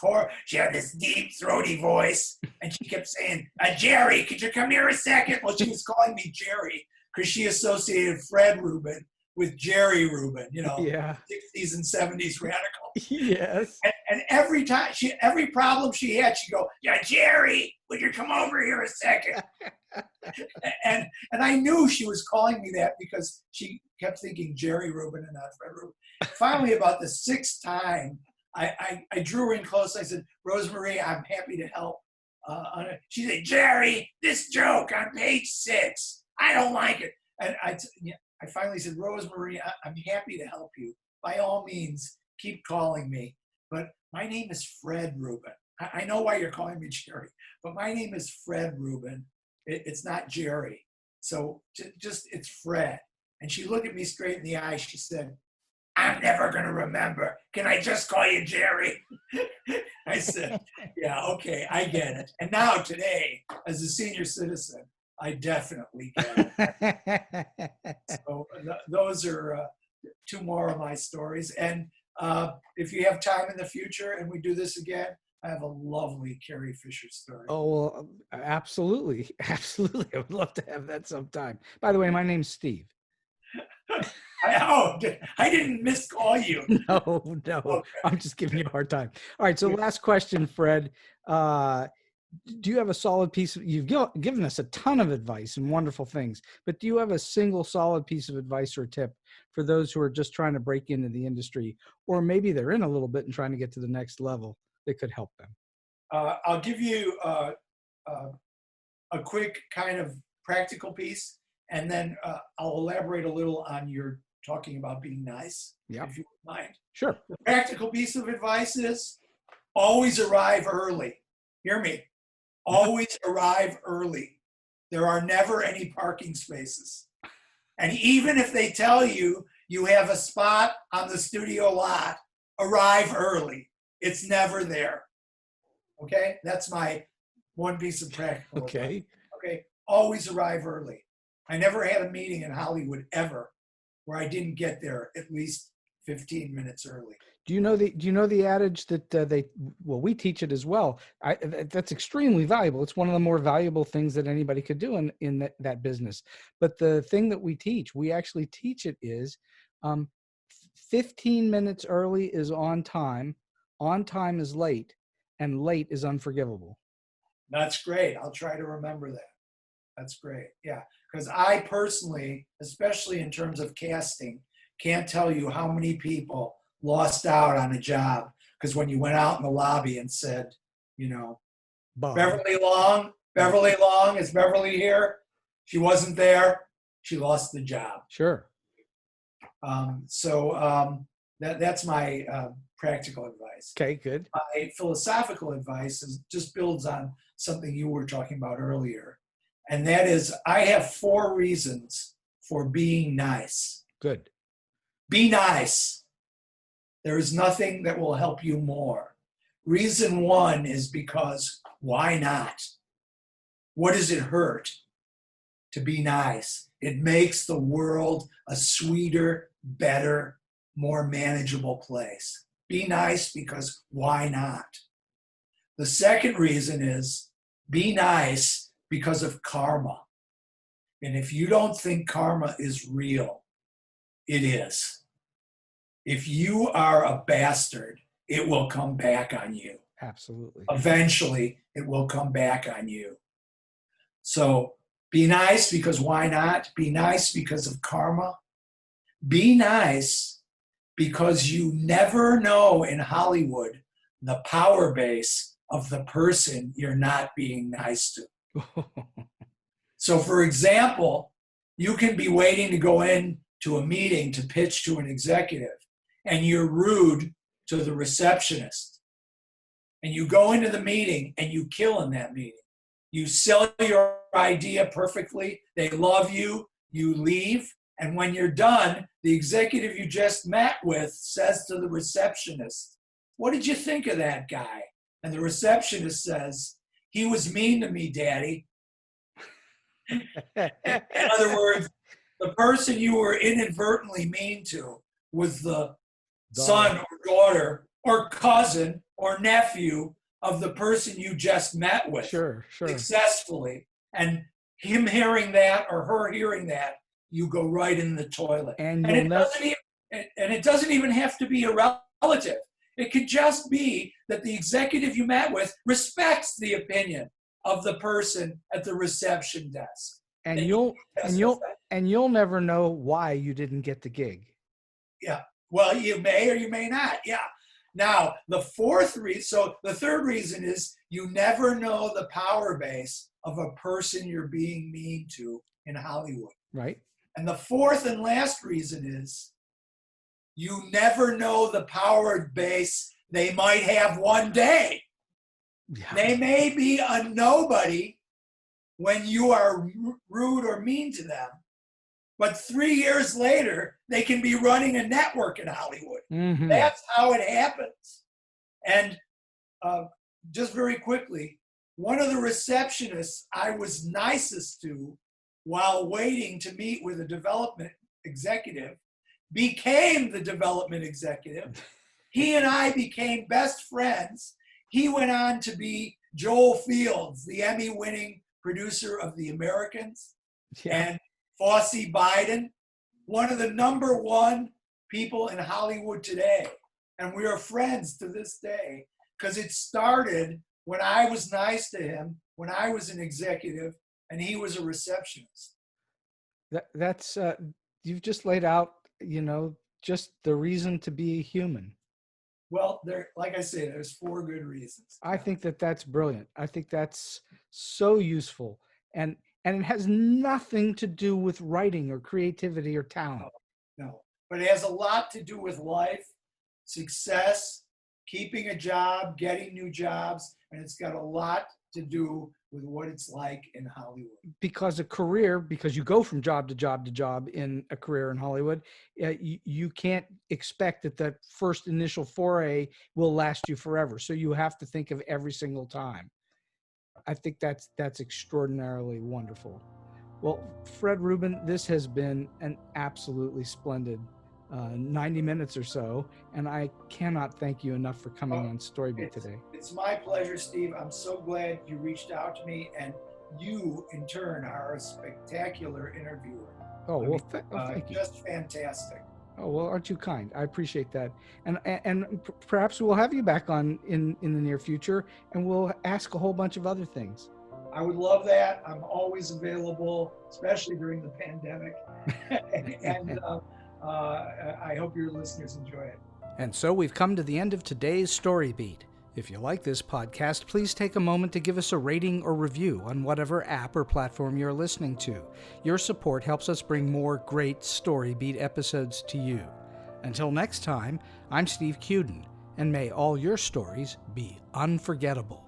[SPEAKER 3] deep, throaty voice. And she kept saying, "Jerry, could you come here a second?" Well, she was calling me Jerry because she associated Fred Rubin with Jerry Rubin, you know,
[SPEAKER 2] Yeah.
[SPEAKER 3] 60s and 70s radical.
[SPEAKER 2] Yes.
[SPEAKER 3] And every time, every problem she had, she'd go, "Yeah, Jerry, would you come over here a second?" and I knew she was calling me that because she kept thinking Jerry Rubin and not Fred Rubin. Finally, about the 6th time, I drew her in close. I said, "Rosemarie, I'm happy to help." On it. She said, "Jerry, this joke on page 6, I don't like it." And I finally said, "Rosemarie, I'm happy to help you. By all means, keep calling me. But my name is Fred Rubin. I know why you're calling me Jerry, but my name is Fred Rubin. It's not Jerry. So just, it's Fred." And she looked at me straight in the eye. She said, "I'm never going to remember. Can I just call you Jerry?" I said, "Yeah, okay, I get it." And now today, as a senior citizen, I definitely get it. So those are 2 more of my stories. And if you have time in the future and we do this again, I have a lovely Carrie Fisher story.
[SPEAKER 2] Oh, well, absolutely. Absolutely. I would love to have that sometime. By the way, my name's Steve.
[SPEAKER 3] I didn't miscall you.
[SPEAKER 2] No, no,
[SPEAKER 3] Okay.
[SPEAKER 2] I'm just giving you a hard time. All right, so last question, Fred. Do you have a solid piece you've given us a ton of advice and wonderful things, but do you have a single solid piece of advice or tip for those who are just trying to break into the industry, or maybe they're in a little bit and trying to get to the next level that could help them?
[SPEAKER 3] I'll give you a quick kind of practical piece, and then I'll elaborate a little on your talking about being nice, if you don't mind.
[SPEAKER 2] Sure.
[SPEAKER 3] The practical piece of advice is always arrive early. Hear me. Always arrive early. There are never any parking spaces. And even if they tell you you have a spot on the studio lot, arrive early. It's never there. Okay? That's my one piece of practical advice. Okay? Always arrive early. I never had a meeting in Hollywood ever where I didn't get there at least 15 minutes early.
[SPEAKER 2] Do you know the adage that we teach it as well. That's extremely valuable. It's one of the more valuable things that anybody could do in that business. But the thing that we actually teach it is 15 minutes early is on time is late, and late is unforgivable.
[SPEAKER 3] That's great. I'll try to remember that. That's great. Yeah, because I personally, especially in terms of casting, can't tell you how many people lost out on a job because when you went out in the lobby and said,
[SPEAKER 2] Bob.
[SPEAKER 3] Beverly Long, is Beverly here? She wasn't there. She lost the job.
[SPEAKER 2] Sure.
[SPEAKER 3] That's my practical advice.
[SPEAKER 2] Okay, good.
[SPEAKER 3] My philosophical advice just builds on something you were talking about earlier. And that is, I have 4 reasons for being nice.
[SPEAKER 2] Good.
[SPEAKER 3] Be nice. There is nothing that will help you more. Reason 1 is because why not? What does it hurt to be nice? It makes the world a sweeter, better, more manageable place. Be nice because why not? The second reason is be nice because of karma. And if you don't think karma is real, it is. If you are a bastard, it will come back on you.
[SPEAKER 2] Absolutely.
[SPEAKER 3] Eventually, it will come back on you. So be nice because why not? Be nice because of karma. Be nice because you never know in Hollywood the power base of the person you're not being nice to. So, for example, you can be waiting to go in to a meeting to pitch to an executive, and you're rude to the receptionist. And you go into the meeting and you kill in that meeting. You sell your idea perfectly. They love you. You leave. And when you're done, the executive you just met with says to the receptionist, "What did you think of that guy?" And the receptionist says, "He was mean to me, Daddy." In other words, the person you were inadvertently mean to was the son or daughter or cousin or nephew of the person you just met with.
[SPEAKER 2] Sure.
[SPEAKER 3] Successfully. And him hearing that or her hearing that, you go right in the toilet. And it doesn't even have to be a relative. It could just be that the executive you met with respects the opinion of the person at the reception desk.
[SPEAKER 2] And you'll never know why you didn't get the gig.
[SPEAKER 3] Yeah. Well, you may or you may not. Yeah. Now, the third reason is you never know the power base of a person you're being mean to in Hollywood.
[SPEAKER 2] Right.
[SPEAKER 3] And the fourth and last reason is you never know the power base they might have one day. Yeah. They may be a nobody when you are rude or mean to them, but 3 years later, they can be running a network in Hollywood. Mm-hmm. That's how it happens. And just very quickly, one of the receptionists I was nicest to while waiting to meet with a development executive became the development executive. He and I became best friends. He went on to be Joel Fields, the Emmy-winning producer of The Americans, and Fosse Biden, one of the number one people in Hollywood today. And we are friends to this day because it started when I was nice to him, when I was an executive and he was a receptionist.
[SPEAKER 2] That's you've just laid out, just the reason to be human.
[SPEAKER 3] Well, like I say, there's 4 good reasons.
[SPEAKER 2] I think that's brilliant. I think that's so useful. And it has nothing to do with writing or creativity or talent.
[SPEAKER 3] No, but it has a lot to do with life, success, keeping a job, getting new jobs, and it's got a lot to do with what it's like in Hollywood.
[SPEAKER 2] Because you go from job to job to job in a career in Hollywood, you can't expect that first initial foray will last you forever. So you have to think of every single time. I think that's extraordinarily wonderful. Well, Fred Rubin, this has been an absolutely splendid 90 minutes or so, and I cannot thank you enough for coming on StoryBeat today.
[SPEAKER 3] It's my pleasure, Steve. I'm so glad you reached out to me, and you, in turn, are a spectacular interviewer.
[SPEAKER 2] Oh, well, thank you.
[SPEAKER 3] Just fantastic.
[SPEAKER 2] Oh, well, aren't you kind? I appreciate that. And perhaps we'll have you back on in the near future, and we'll ask a whole bunch of other things.
[SPEAKER 3] I would love that. I'm always available, especially during the pandemic. And I hope your listeners enjoy it.
[SPEAKER 2] And so we've come to the end of today's StoryBeat. If you like this podcast, please take a moment to give us a rating or review on whatever app or platform you're listening to. Your support helps us bring more great StoryBeat episodes to you. Until next time, I'm Steve Cuden, and may all your stories be unforgettable.